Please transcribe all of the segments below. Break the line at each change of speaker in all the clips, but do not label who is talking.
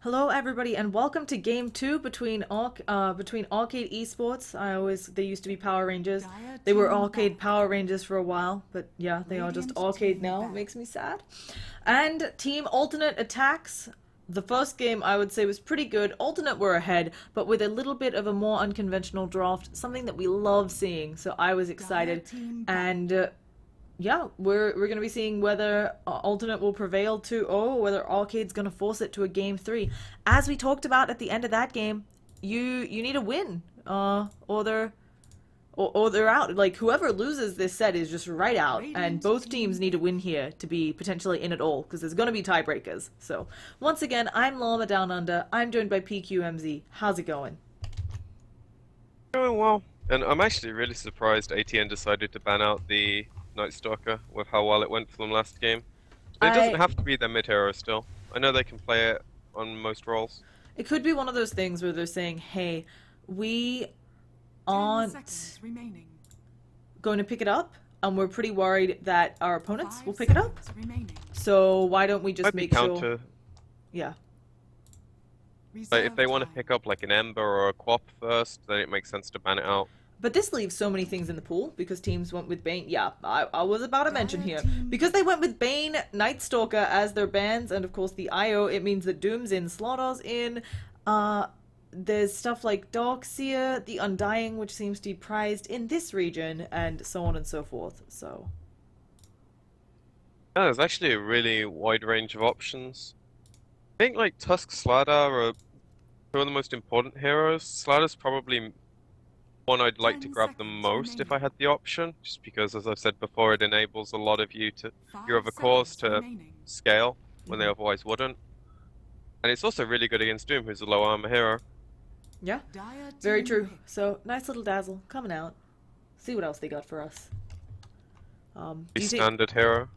Hello, everybody, and welcome to Game 2 between Arcade Esports. They used to be Power Rangers. They were Arcade Power Rangers for a while, but yeah, they are just Arcade now. It makes me sad. And Team Alternate Attacks. The first game, I would say, was pretty good. Alternate were ahead, but with a little bit of a more unconventional draft, something that we love seeing, so I was excited. And yeah, we're gonna be seeing whether alternate will prevail or whether arcade's gonna force it to a game 3. As we talked about at the end of that game, you need a win, or they're out. Like whoever loses this set is just right out, and both teams need a win here to be potentially in at all, because there's gonna be tiebreakers. So once again, I'm Llama Down Under. I'm joined by PqMz. How's it going?
Doing well, and I'm actually really surprised ATN decided to ban out the Night Stalker with how well it went for them last game. But it doesn't have to be their mid hero still. I know they can play it on most roles.
It could be one of those things where they're saying, "Hey, we aren't going to pick it up, and we're pretty worried that our opponents will pick it up. So why don't we just make sure?" Yeah.
But if they want to pick up like an Ember or a Quap first, then it makes sense to ban it out.
But this leaves so many things in the pool because teams went with Bane. Yeah, I was about to mention here. Because they went with Bane, Night Stalker as their bans, and of course the IO, it means that Doom's in, Slaughter's in. There's stuff like Darkseer, the Undying, which seems to be prized in this region, and so on and so forth. So
Yeah, there's actually a really wide range of options. I think like Tusk Slardar are two of the most important heroes. Slardar's probably one I'd like to grab the most if I had the option, just because, as I've said before, it enables a lot of your other cores to scale when they otherwise wouldn't. And it's also really good against Doom, who's a low armor hero.
Yeah, very true. So, nice little Dazzle coming out. See what else they got for us.
Standard hero.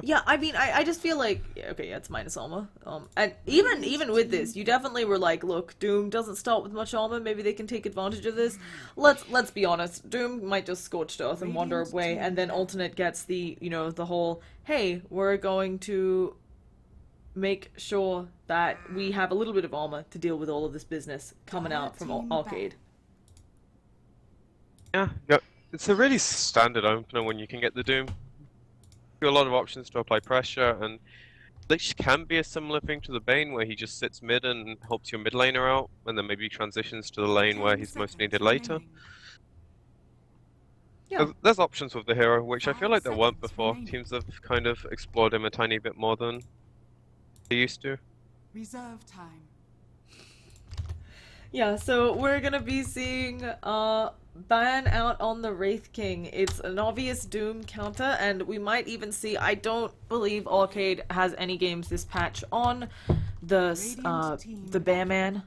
Yeah, I mean, I just feel like, okay, yeah, it's minus armor. And even with this, you definitely were like, look, Doom doesn't start with much armor. Maybe they can take advantage of this. Let's be honest. Doom might just Scorched Earth and wander away, and then Alternate gets the, the whole, hey, we're going to make sure that we have a little bit of armor to deal with all of this business coming out from Arcade.
Yeah, it's a really standard opener when you can get the Doom. A lot of options to apply pressure, and Lich can be a similar thing to the Bane, where he just sits mid and helps your mid laner out, and then maybe transitions to the lane where he's most needed later.
Yeah.
There's options with the hero, which I feel like there weren't before. Teams have kind of explored him a tiny bit more than they used to.
Reserve time.
Yeah, so we're gonna be seeing ban out on the Wraith King. It's an obvious Doom counter, and we might even see, I don't believe Arcade has any games this patch on the Bearman.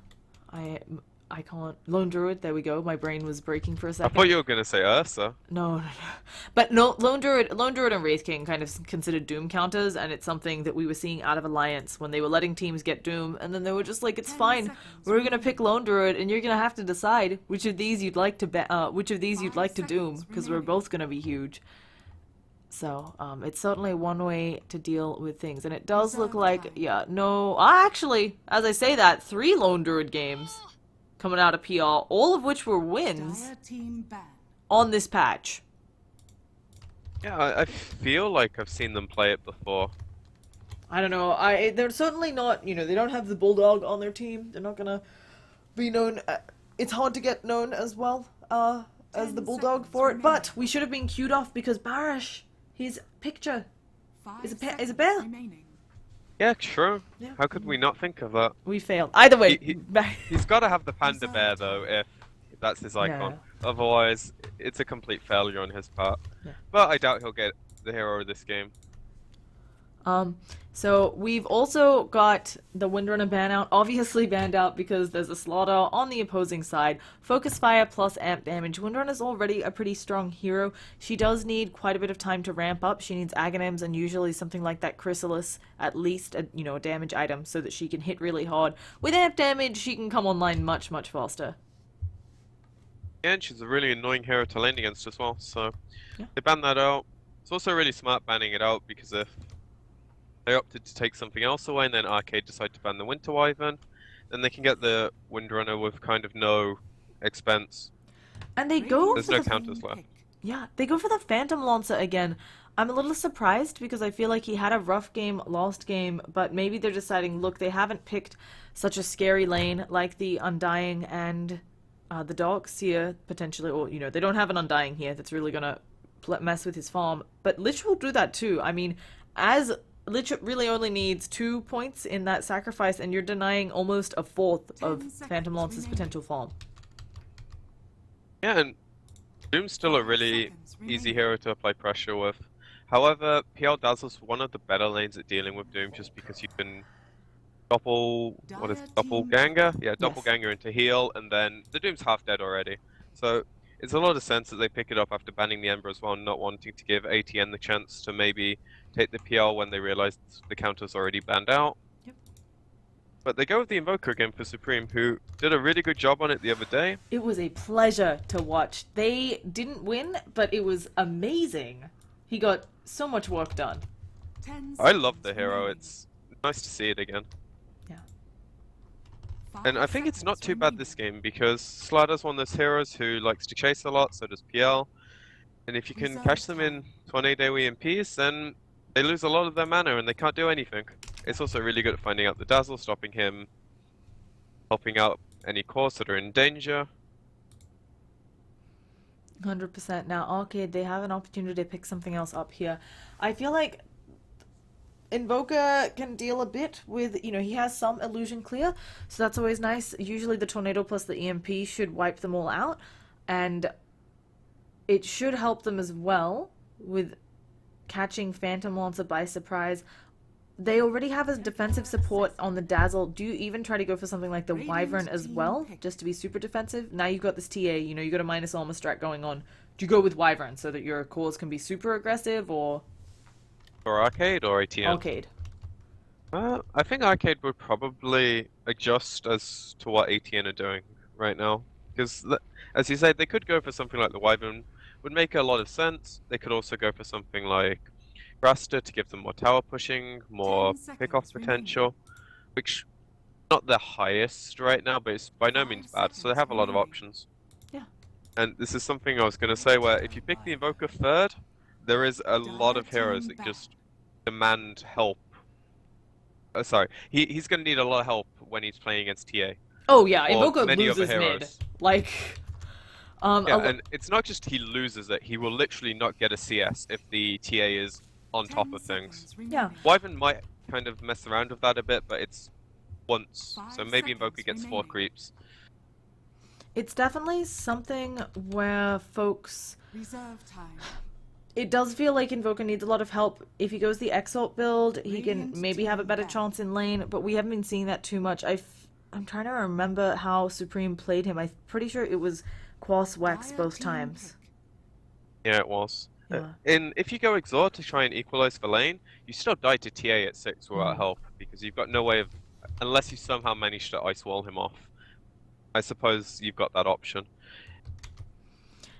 I can't. Lone Druid, there we go. My brain was breaking for a
I
second.
thought you were gonna say Ursa.
No. But no, Lone Druid and Wraith King kind of considered Doom counters, and it's something that we were seeing out of Alliance when they were letting teams get Doom, and then they were just like, it's fine. We're gonna pick Lone Druid, and you're gonna have to decide which of these you'd like to Doom, because we're both gonna be huge. So, it's certainly one way to deal with things, and it does look like, yeah, no, actually, as I say that, 3 Lone Druid games coming out of PR, all of which were wins on this patch.
Yeah, I feel like I've seen them play it before.
I don't know. They're certainly not, they don't have the Bulldog on their team. They're not gonna be known. It's hard to get known as well as the Bulldog for it, but we should have been queued off because Barish, his picture is a bear.
Yeah, true.
Yeah.
How could we not think of that?
We failed. Either way.
He's got to have the panda bear, though, if that's his icon.
Yeah.
Otherwise, it's a complete failure on his part.
Yeah.
But I doubt he'll get the hero of this game.
So we've also got the Windrunner ban out, obviously banned out because there's a Slaughter on the opposing side. Focus Fire plus amp damage. Windrunner's already a pretty strong hero. She does need quite a bit of time to ramp up. She needs Aghanims and usually something like that Chrysalis, at least a damage item, so that she can hit really hard. With amp damage, she can come online much, much faster.
And she's a really annoying hero to lane against as well, so
yeah.
They banned that out. It's also really smart banning it out, because if They opted to take something else away, and then Arcade decided to ban the Winter Wyvern. Then they can get the Windrunner with kind of no expense.
And they go
There's
for
no
the
counters left.
Yeah, they go for the Phantom Lancer again. I'm a little surprised because I feel like he had a rough game last game, but maybe they're deciding, look, they haven't picked such a scary lane like the Undying and the Dogs here, potentially, or, you know, they don't have an Undying here that's really gonna mess with his farm, but Lich will do that too. I mean, as Lich really only needs 2 points in that sacrifice, and you're denying almost a fourth of Phantom Lancer's potential farm.
Yeah, and Doom's still a really easy hero to apply pressure with. However, PL Dazzle's one of the better lanes at dealing with Doom just because you can doppelganger? Yeah, doppelganger into heal, and then the Doom's half dead already. So it's a lot of sense that they pick it up after banning the Ember as well, not wanting to give ATN the chance to maybe take the PL when they realize the counter's already banned out.
Yep.
But they go with the Invoker again for Supreme, who did a really good job on it the other day.
It was a pleasure to watch. They didn't win, but it was amazing. He got so much work done.
I love the hero. It's nice to see it again.
Yeah.
And I think it's not too bad this game because Slider's one of those heroes who likes to chase a lot, so does PL. And if you can catch them in Tornado EMPs, then they lose a lot of their mana and they can't do anything. It's also really good at finding out the Dazzle, stopping him, helping out any cores that are in danger.
100%. Now, Arcade, they have an opportunity to pick something else up here. I feel like Invoker can deal a bit with, you know, he has some illusion clear, so that's always nice. Usually the Tornado plus the EMP should wipe them all out, and it should help them as well with catching Phantom Lancer by surprise. They already have a defensive support on the Dazzle. Do you even try to go for something like the Wyvern as well, just to be super defensive? Now you've got this TA, you know, you got a minus Llama strat going on. Do you go with Wyvern so that your cores can be super aggressive, or...
Or Arcade or ATN?
Arcade.
I think Arcade would probably adjust as to what ATN are doing right now. Because, as you said, they could go for something like the Wyvern. Would make a lot of sense. They could also go for something like Grasta to give them more tower pushing, more pick-off potential, which not the highest right now, but it's by no means bad, so they have a lot of options.
Yeah.
And this is something I was going to say, where if you pick the Invoker third, there is a lot of heroes that just demand help. Sorry, he's going to need a lot of help when he's playing against TA.
Oh yeah,
or
Invoker
many
loses
other
mid.
heroes.
Like...
yeah, and it's not just he loses it, he will literally not get a CS if the TA is on top of things.
Yeah.
Wyvern might kind of mess around with that a bit, but it's once, so maybe Invoker gets 4 creeps.
It's definitely something where folks...
Reserve time.
It does feel like Invoker needs a lot of help. If he goes the Exalt build, he can maybe have a better chance in lane, but we haven't been seeing that too much. I'm trying to remember how Supreme played him. I'm pretty sure it was Quas Wax both times.
Yeah, it was.
Yeah.
And if you go Exalt to try and equalize for lane, you still die to TA at 6 without help, because you've got no way of... Unless you somehow manage to ice wall him off. I suppose you've got that option.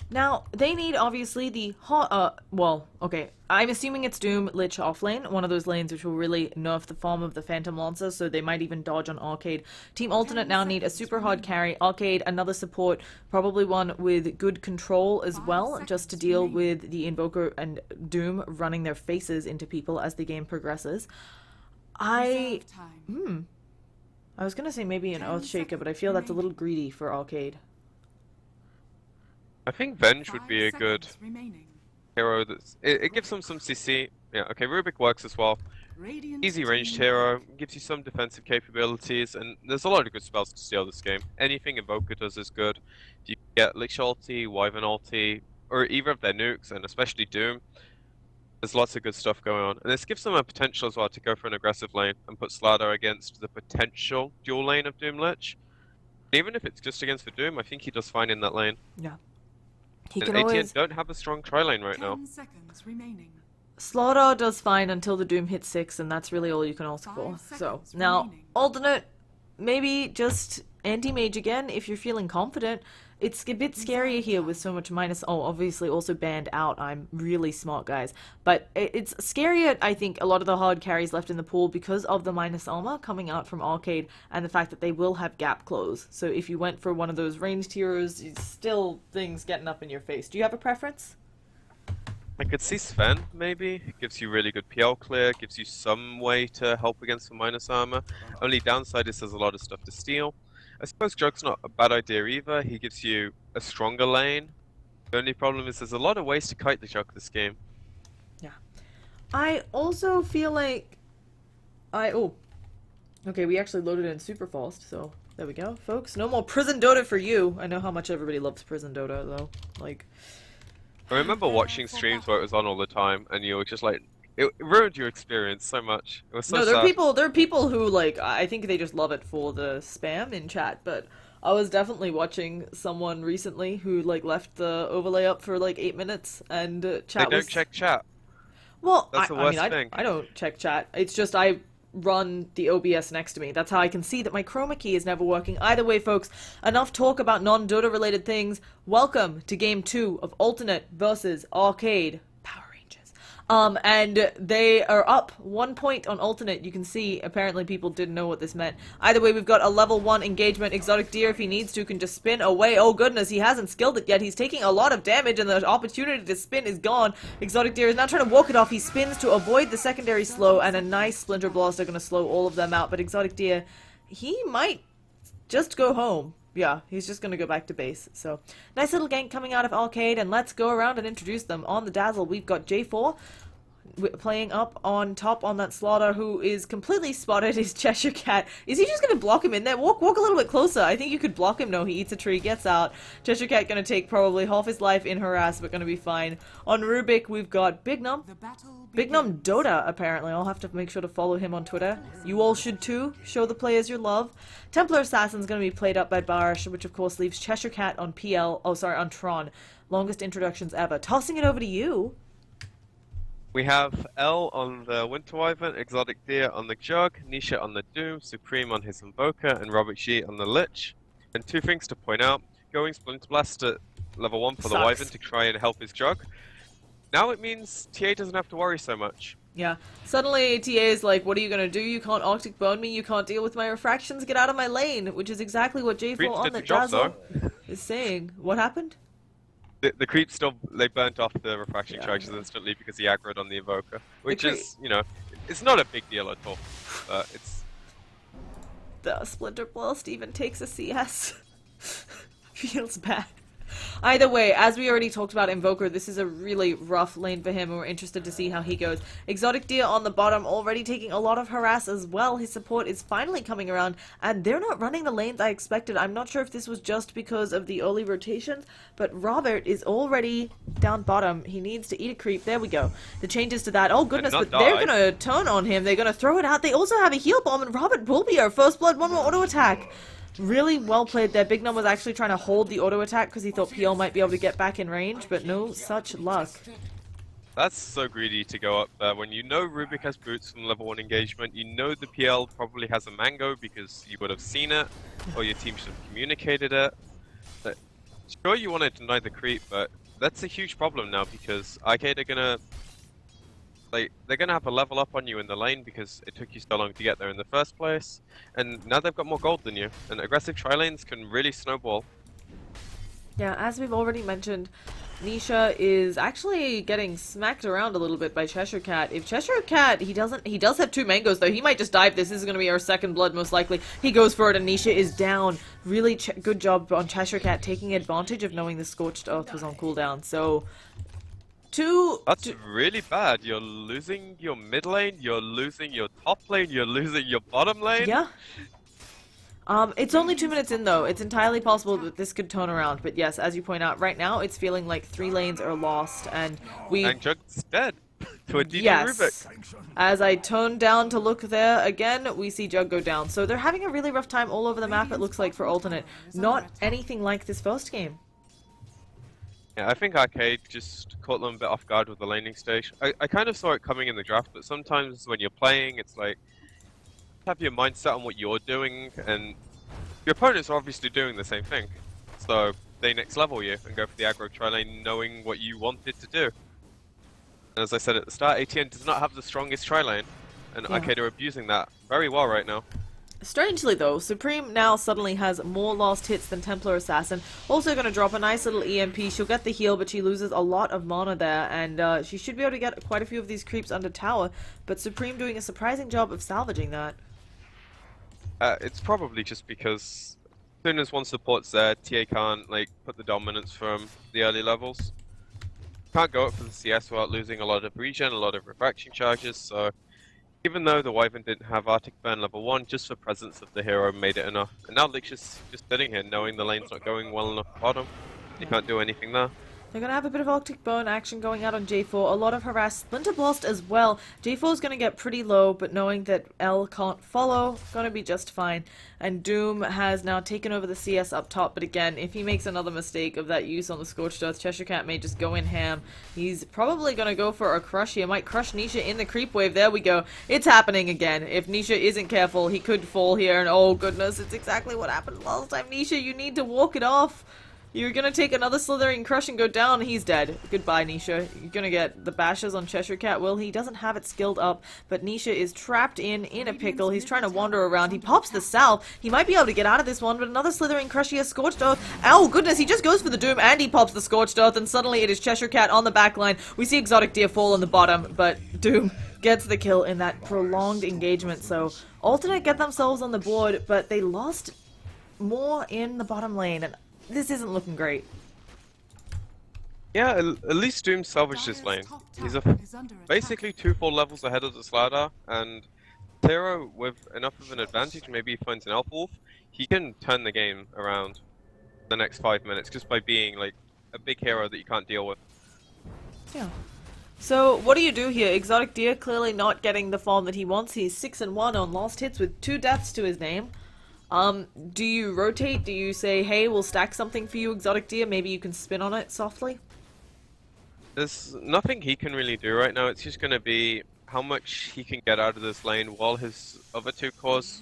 Now, they need, obviously, the well, okay, I'm assuming it's Doom, Lich offlane, one of those lanes which will really nerf the farm of the Phantom Lancer, so they might even dodge on Arcade. Team Alternate now need a super hard carry, Arcade, another support, probably one with good control as well, just to deal with the Invoker and Doom running their faces into people as the game progresses. I was gonna say maybe an Earthshaker, but I feel that's a little greedy for Arcade.
I think Venge would be a good hero. It gives them some CC. Yeah, okay, Rubik works as well. Easy ranged hero, gives you some defensive capabilities, and there's a lot of good spells to steal this game. Anything Invoker does is good. If you get Lich ulti, Wyvern ulti, or either of their nukes, and especially Doom, there's lots of good stuff going on. And this gives them a potential as well to go for an aggressive lane and put Slardar against the potential dual lane of Doom Lich. Even if it's just against the Doom, I think he does fine in that lane.
Yeah. He
and
can
ATN
always...
don't have a strong tri-lane right now.
Slaughter does fine until the Doom hits 6, and that's really all you can ask for. So, now, Alternate, maybe just anti-mage again if you're feeling confident. It's a bit scarier here with so much minus. Oh, obviously also banned out. I'm really smart, guys. But it's scarier, I think, a lot of the hard carries left in the pool because of the minus armor coming out from Arcade and the fact that they will have gap close. So if you went for one of those ranged heroes, it's still things getting up in your face. Do you have a preference?
I could see Sven, maybe. It gives you really good PL clear, gives you some way to help against the minus armor. Only downside is there's a lot of stuff to steal. I suppose Jug's not a bad idea either. He gives you a stronger lane. The only problem is there's a lot of ways to kite the Jug this game.
Yeah. I also feel like oh. Okay, we actually loaded in super fast, so there we go, folks. No more prison Dota for you. I know how much everybody loves prison Dota, though. Like,
I remember watching streams where it was on all the time, and you were just like, it ruined your experience so much. It was so
there
sad.
are people who, like, I think they just love it for the spam in chat, but I was definitely watching someone recently who, like, left the overlay up for, like, 8 minutes, and chat
They
was...
don't check chat.
Well,
That's the worst thing.
I don't check chat. It's just I run the OBS next to me. That's how I can see that my chroma key is never working. Either way, folks, enough talk about non-Dota related things. Welcome to Game 2 of Alternate versus Arcade Power Rangers. And they are up 1 point on Alternate. You can see, apparently people didn't know what this meant. Either way, we've got a level 1 engagement. Exotic Deer, if he needs to, can just spin away. Oh goodness, he hasn't skilled it yet. He's taking a lot of damage and the opportunity to spin is gone. Exotic Deer is now trying to walk it off. He spins to avoid the secondary slow, and a nice Splinter Blast are going to slow all of them out. But Exotic Deer, he might just go home. Yeah, he's just going to go back to base. So, nice little gank coming out of Arcade, and let's go around and introduce them. On the Dazzle, we've got J4 playing up on top on that Slaughter, who is completely spotted his Cheshire Cat. Is he just going to block him in there? Walk a little bit closer. I think you could block him. No, he eats a tree, gets out. Cheshire Cat going to take probably half his life in harass, but going to be fine. On Rubik, we've got Big Num. Big Num Dota, apparently. I'll have to make sure to follow him on Twitter. You all should too. Show the players your love. Templar Assassin's going to be played up by Barish, which of course leaves Cheshire Cat on PL. Oh, sorry, on Tron. Longest introductions ever. Tossing it over to you.
We have L on the Winter Wyvern, Exotic Deer on the Jug, Nisha on the Doom, Supreme on his Invoker, and Robert G on the Lich. And two things to point out. Going Splinter Blast at level 1 for the Wyvern to try and help his Jug. Now it means TA doesn't have to worry so much.
Yeah. Suddenly TA is like, what are you gonna do? You can't Arctic Bone me, you can't deal with my refractions, get out of my lane! Which is exactly what J4 on the Dazzle is saying. What happened?
The creep still, they burnt off the refraction charges instantly because he aggroed on the Invoker. Which is, you know, it's not a big deal at all. It's...
The Splinter Blast even takes a CS. Feels bad. Either way, as we already talked about Invoker, this is a really rough lane for him, and we're interested to see how he goes. Exotic Deer on the bottom, already taking a lot of harass as well. His support is finally coming around, and they're not running the lanes I expected. I'm not sure if this was just because of the early rotations, but Robert is already down bottom. He needs to eat a creep. There we go. The changes to that. Oh goodness, but they're going to turn on him. They're going to throw it out. They also have a heal bomb, and Robert will be our first blood, one more auto attack. Really well played there. Big Num was actually trying to hold the auto attack because he thought PL might be able to get back in range, but no such luck.
That's so greedy to go up there. When you know Rubik has boots from level 1 engagement, you know the PL probably has a mango because you would have seen it, or your team should have communicated it. But sure, you want to deny the creep, but that's a huge problem now because Arcade are gonna... Like, they're gonna have a level up on you in the lane because it took you so long to get there in the first place, and now they've got more gold than you, and aggressive tri-lanes can really snowball.
Yeah, as we've already mentioned, Nisha is actually getting smacked around a little bit by Cheshire Cat. If Cheshire Cat, he does have 2 mangoes though. He might just dive this. This is going to be our second blood most likely. He goes for it and Nisha is down. Really good job on Cheshire Cat taking advantage of knowing the Scorched Earth was on cooldown. So...
That's really bad. You're losing your mid lane, you're losing your top lane, you're losing your bottom lane.
Yeah. It's only 2 minutes in though. It's entirely possible that this could turn around. But yes, as you point out, right now it's feeling like 3 lanes are lost, and
And Jug's dead to a DJ
yes.
Rubik.
As I turn down to look there again, we see Jug go down. So they're having a really rough time all over the map. It looks like for Alternate, not anything like this first game.
Yeah, I think Arcade just caught them a bit off guard with the laning stage. I kind of saw it coming in the draft, but sometimes when you're playing, it's like, have your mindset on what you're doing, and your opponents are obviously doing the same thing. So they next level you and go for the aggro tri lane knowing what you wanted to do. And as I said at the start, ATN does not have the strongest tri lane, and
Yeah.
Arcade are abusing that very well right now.
Strangely though, Supreme now suddenly has more lost hits than Templar Assassin. Also gonna drop a nice little EMP. She'll get the heal, but she loses a lot of mana there, and she should be able to get quite a few of these creeps under tower, but Supreme doing a surprising job of salvaging that.
It's probably just because as soon as one support's there, TA can't like put the dominance from the early levels. Can't go up for the CS without losing a lot of regen, a lot of refraction charges, so even though the Wyvern didn't have Arctic Burn level 1, just the presence of the hero made it enough. And now Lick's just sitting here knowing the lane's not going well enough bottom. He can't do anything there.
They're going to have a bit of Arctic Bone action going out on J4. A lot of harass. Splinter Blast as well. J4 is going to get pretty low, but knowing that L can't follow, going to be just fine. And Doom has now taken over the CS up top, but again, if he makes another mistake of that use on the Scorched Earth, Cheshire Cat may just go in ham. He's probably going to go for a crush here. Might crush Nisha in the creep wave. There we go. It's happening again. If Nisha isn't careful, he could fall here, and oh goodness, it's exactly what happened last time. Nisha, you need to walk it off. You're gonna take another slithering crush and go down. He's dead. Goodbye, Nisha. You're gonna get the bashes on Cheshire Cat. Well, he doesn't have it skilled up, but Nisha is trapped in a pickle. He's trying to wander around. He pops the salve. He might be able to get out of this one, but another slithering crush here. Scorched Earth. Oh, goodness. He just goes for the Doom, and he pops the Scorched Earth, and suddenly it is Cheshire Cat on the back line. We see Exotic Deer fall on the bottom, but Doom gets the kill in that prolonged engagement. So, Alternate get themselves on the board, but they lost more in the bottom lane, and this isn't looking great.
Yeah, at least Doom salvaged his lane. He's basically 2 full levels ahead of the Slardar, and Zero, with enough of an advantage, maybe he finds an Elf Wolf, he can turn the game around the next 5 minutes just by being like a big hero that you can't deal with.
Yeah. So, what do you do here? Exotic Deer clearly not getting the farm that he wants. He's 6-1 on lost hits with 2 deaths to his name. Do you rotate? Do you say, hey, we'll stack something for you, Exotic Deer? Maybe you can spin on it softly?
There's nothing he can really do right now. It's just going to be how much he can get out of this lane while his other 2 cores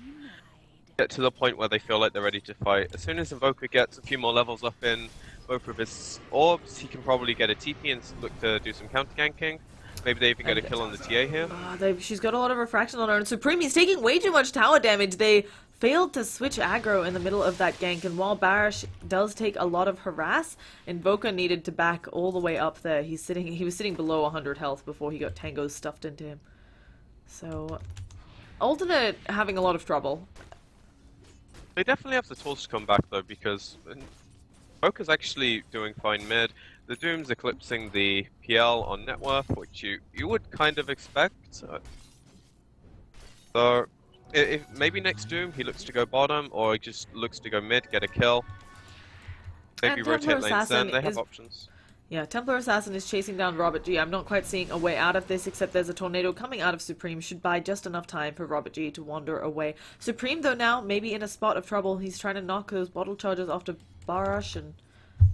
get to the point where they feel like they're ready to fight. As soon as Invoker gets a few more levels up in both of his orbs, he can probably get a TP and look to do some counter ganking. Maybe they even get a kill on the TA here.
She's got a lot of refraction on her, and Supreme, he's taking way too much tower damage. They failed to switch aggro in the middle of that gank, and while Barish does take a lot of harass, Invoker needed to back all the way up there. He was sitting below 100 health before he got tangos stuffed into him. So, Alternate having a lot of trouble.
They definitely have the tools to come back though, because Invoker's actually doing fine mid. The Doom's eclipsing the PL on net worth, which you would kind of expect. So, if maybe next Doom he looks to go bottom, or he just looks to go mid, get a kill. Maybe
And
rotate
Templar
lanes then, they have
is-
options.
Yeah, Templar Assassin is chasing down Robert G. I'm not quite seeing a way out of this, except there's a tornado coming out of Supreme. Should buy just enough time for Robert G to wander away. Supreme, though, now maybe in a spot of trouble. He's trying to knock those bottle charges off to Barash, and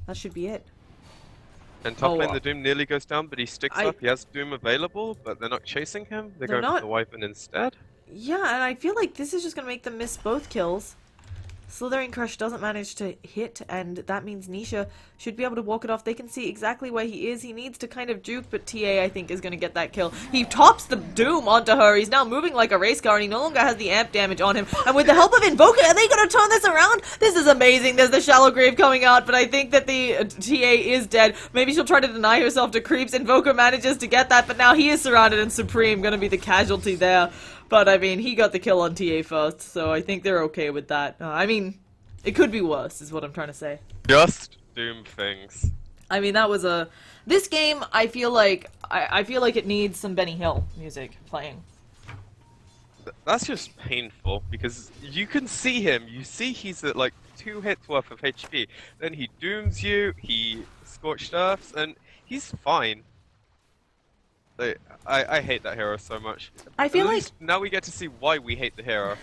that should be it.
And top lane, the Doom nearly goes down, but he sticks up. He has Doom available, but they're not chasing him. They're going for the Wyvern instead.
Yeah, and I feel like this is just going to make them miss both kills. Slithering Crush doesn't manage to hit, and that means Nisha should be able to walk it off. They can see exactly where he is. He needs to kind of juke, but TA, I think, is going to get that kill. He tops the Doom onto her. He's now moving like a race car, and he no longer has the amp damage on him. And with the help of Invoker, are they going to turn this around? This is amazing. There's the Shallow Grave coming out, but I think that the TA is dead. Maybe she'll try to deny herself to creeps. Invoker manages to get that, but now he is surrounded, and Supreme going to be the casualty there. But, I mean, he got the kill on TA first, so I think they're okay with that. I mean, it could be worse, is what I'm trying to say.
Just Doom things.
I mean, that was a... This game, I feel like... I feel like it needs some Benny Hill music playing.
That's just painful, because you can see him. You see he's at, like, 2 hits worth of HP. Then he dooms you, he Scorched Earths, and he's fine. I hate that hero so much.
I feel
At
like
least now we get to see why we hate the hero.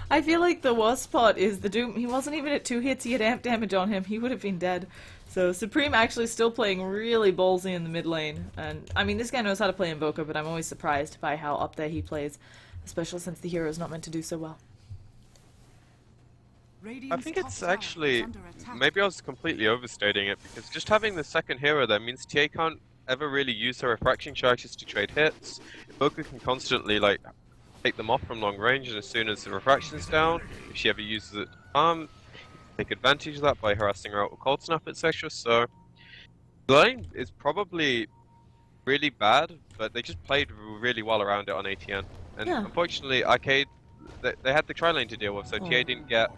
I feel like the worst part is the Doom. He wasn't even at 2 hits. He had amp damage on him. He would have been dead. So Supreme actually still playing really ballsy in the mid lane. And I mean, this guy knows how to play Invoker, but I'm always surprised by how up there he plays, especially since the hero is not meant to do so well.
I think it's actually, maybe I was completely overstating it, because just having the second hero there means TA can't ever really use her refraction charges to trade hits. Invoker can constantly like take them off from long range, and as soon as the refraction's down, if she ever uses it take advantage of that by harassing her out with cold snap, etc. So the lane is probably really bad, but they just played really well around it on ATN. And unfortunately, Arcade, they had the tri-lane to deal with, so TA didn't get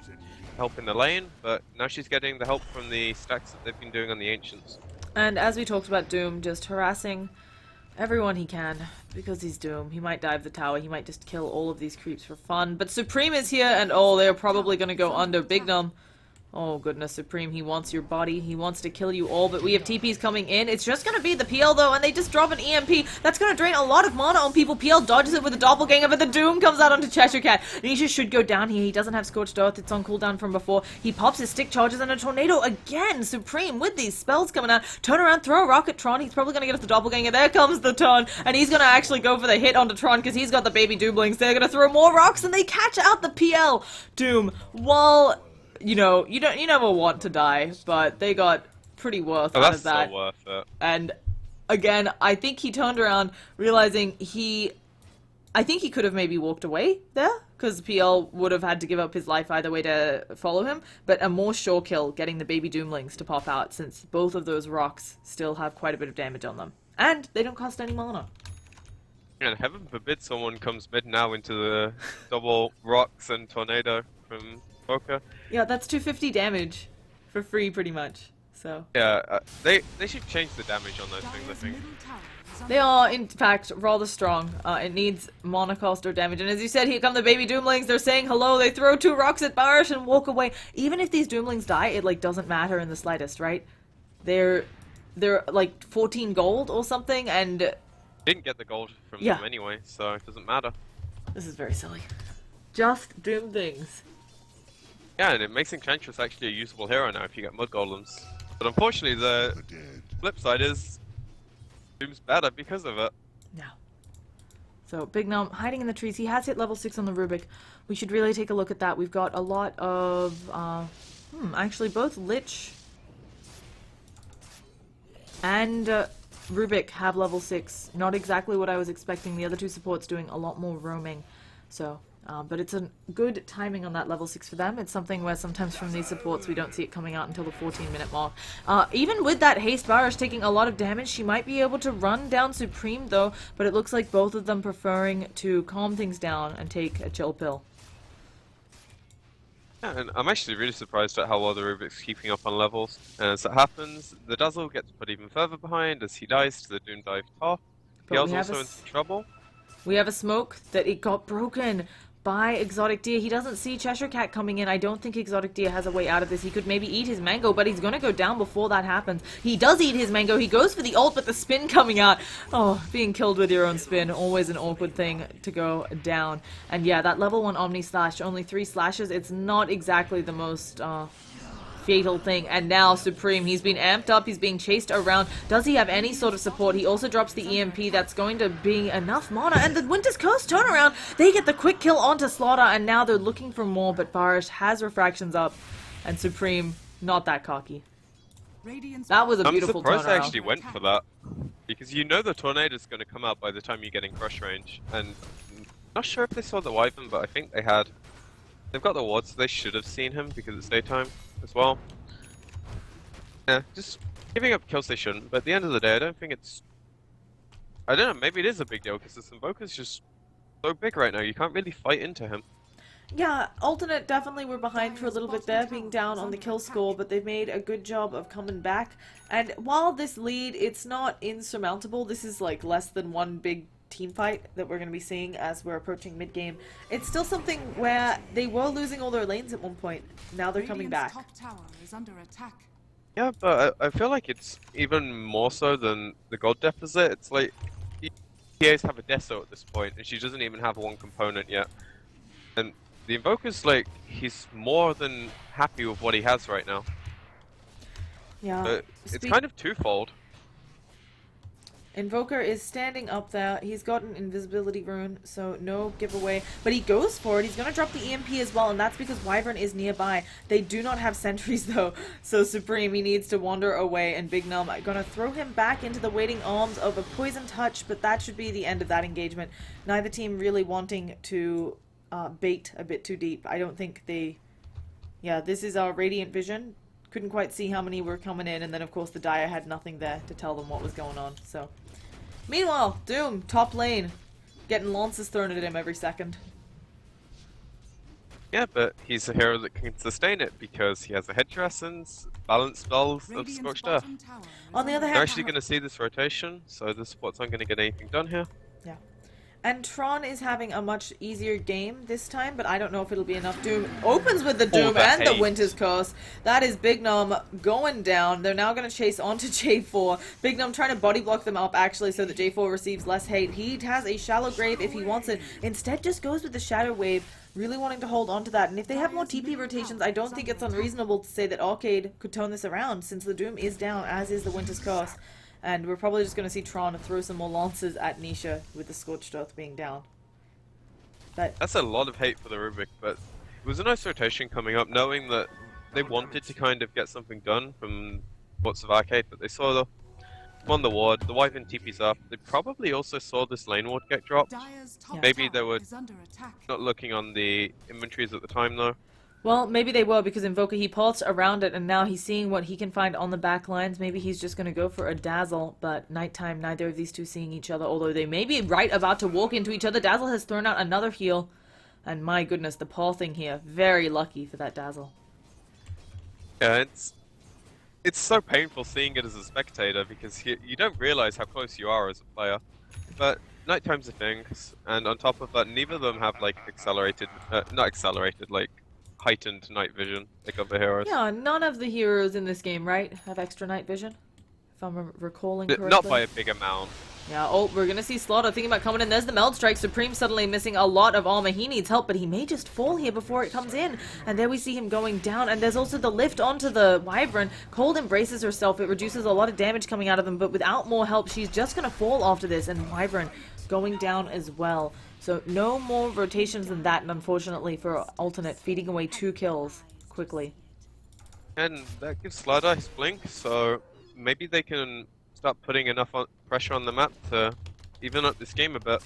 help in the lane, but now she's getting the help from the stacks that they've been doing on the Ancients.
And as we talked about Doom, just harassing everyone he can, because he's Doom. He might dive the tower, he might just kill all of these creeps for fun. But Supreme is here, and oh, they're probably gonna go under Big Num. Oh goodness, Supreme, he wants your body, he wants to kill you all, but we have TPs coming in. It's just gonna be the PL though, and they just drop an EMP. That's gonna drain a lot of mana on people. PL dodges it with a doppelganger, but the Doom comes out onto Cheshire Cat. Nisha should go down here. He doesn't have Scorched Earth, it's on cooldown from before. He pops his stick charges and a tornado again. Supreme with these spells coming out. Turn around, throw a rocket Tron. He's probably gonna get us the doppelganger. There comes the turn, and he's gonna actually go for the hit onto Tron because he's got the baby Dooblings. They're gonna throw more rocks, and they catch out the PL. Doom, while you know, you never want to die, but they got pretty worth out of that.
That's so worth it.
And again, I think he turned around, realizing I think he could have maybe walked away there, because PL would have had to give up his life either way to follow him, but a more sure kill, getting the baby Doomlings to pop out, since both of those rocks still have quite a bit of damage on them. And they don't cost any mana.
And heaven forbid someone comes mid now into the double rocks and tornado from Poker.
Yeah, that's 250 damage for free, pretty much. So
yeah, they should change the damage on those things, I think.
They are, in fact, rather strong. It needs mana cost or damage. And as you said, here come the baby Doomlings. They're saying hello. They throw 2 rocks at Barish and walk away. Even if these Doomlings die, it like doesn't matter in the slightest, right? They're like 14 gold or something, and
Didn't get the gold from them anyway, so it doesn't matter.
This is very silly. Just Doom things.
Yeah, and it makes Enchantress actually a usable hero now if you get Mud Golems. But unfortunately, the flip side is Doom's better because of it.
No. So, Big Num hiding in the trees. He has hit level 6 on the Rubik. We should really take a look at that. We've got a lot of, actually both Lich and Rubik have level 6. Not exactly what I was expecting. The other 2 supports doing a lot more roaming. So, but it's a good timing on that level 6 for them. It's something where sometimes from these supports we don't see it coming out until the 14-minute mark. Even with that haste, Barish taking a lot of damage, she might be able to run down Supreme though, but it looks like both of them preferring to calm things down and take a chill pill.
Yeah, and I'm actually really surprised at how well the Rubik's keeping up on levels. And as it happens, the Dazzle gets put even further behind as he dies to the Doom Dive top. He's also in trouble.
We have a smoke that it got broken by Exotic Deer. He doesn't see Cheshire Cat coming in. I don't think Exotic Deer has a way out of this. He could maybe eat his mango, but he's gonna go down before that happens. He does eat his mango. He goes for the ult, but the spin coming out. Oh, being killed with your own spin, always an awkward thing to go down. And yeah, that level 1 Omni Slash, only 3 slashes. It's not exactly the most fatal thing. And now Supreme, he's been amped up, he's being chased around. Does he have any sort of support? He also drops the EMP. That's going to be enough mana, and the Winter's Curse turnaround, they get the quick kill onto Slaughter, and now they're looking for more, but Barish has refractions up, and Supreme not that cocky. That was a beautiful turnaround.
I'm surprised they actually went for that, because you know the tornado's going to come out by the time you get in crush range, and I'm not sure if they saw the Wyvern, but I think they had. They've got the wards, so they should have seen him because it's daytime as well. Yeah, just giving up kills they shouldn't, but at the end of the day, I don't think it's... I don't know, maybe it is a big deal because this Invoker's just so big right now, you can't really fight into him.
Yeah, Alternate definitely were behind for a little bit there, being down on the kill score, but they've made a good job of coming back. And while this lead, it's not insurmountable, this is like less than one big team fight that we're going to be seeing as we're approaching mid-game. It's still something where they were losing all their lanes at one point. Now they're coming back.
Top tower is under attack.
Yeah, but I feel like it's even more so than the gold deficit. It's like, TAs have a Deso at this point, and she doesn't even have one component yet. And the Invoker's like, he's more than happy with what he has right now.
Yeah.
But it's kind of twofold.
Invoker is standing up there. He's got an invisibility rune, so no giveaway. But he goes for it. He's going to drop the EMP as well, and that's because Wyvern is nearby. They do not have sentries, though. So Supreme, he needs to wander away, and Big Num going to throw him back into the waiting arms of a Poison Touch, but that should be the end of that engagement. Neither team really wanting to bait a bit too deep. I don't think they... Yeah, this is our Radiant Vision. Couldn't quite see how many were coming in, and then of course the Dire had nothing there to tell them what was going on, so... Meanwhile, Doom, top lane, getting lances thrown at him every second.
Yeah, but he's a hero that can sustain it because he has a headdress and balance spells of Scorched Earth.
On the other hand...
They're actually going to see this rotation, so the supports aren't going to get anything done here.
Yeah. And Tron is having a much easier game this time, but I don't know if it'll be enough. Doom opens with the Doom and the Winter's Curse. That is Big Num going down. They're now going to chase onto J4. Big Num trying to body block them up, actually, so that J4 receives less hate. He has a Shallow Grave if he wants it. Instead, just goes with the Shadow Wave, really wanting to hold on to that. And if they have more TP rotations, I don't think it's unreasonable to say that Arcade could turn this around, since the Doom is down, as is the Winter's Curse. And we're probably just going to see Tron throw some more lances at Nisha with the Scorched Earth being down. But
that's a lot of hate for the Rubik, but it was a nice rotation coming up, knowing that they wanted to kind of get something done from Ports of Arcade, but they saw the on the ward, the Wyvern TP's up. They probably also saw this lane ward get dropped.
Yeah.
Maybe they were not looking on the inventories at the time, though.
Well, maybe they were, because Invoker, he pulsed around it, and now he's seeing what he can find on the back lines. Maybe he's just going to go for a Dazzle, but nighttime, neither of these two seeing each other, although they may be right about to walk into each other. Dazzle has thrown out another heal, and my goodness, the Paul thing here, very lucky for that Dazzle.
Yeah, it's so painful seeing it as a spectator, because you don't realize how close you are as a player. But nighttime's a thing, and on top of that, neither of them have, like, heightened night vision, like other heroes.
Yeah, none of the heroes in this game, right, have extra night vision? If I'm recalling correctly.
Not by a big amount.
Yeah, oh, we're gonna see Slaughter thinking about coming in. There's the Meld Strike. Supreme suddenly missing a lot of armor. He needs help, but he may just fall here before it comes in. And there we see him going down. And there's also the lift onto the Wyvern. Cold embraces herself. It reduces a lot of damage coming out of him, but without more help, she's just gonna fall after this. And Wyvern going down as well. So no more rotations than that, and unfortunately for Alternate, feeding away 2 kills quickly.
And that gives Slaughter his blink, so maybe they can start putting enough pressure on the map to even up this game a bit.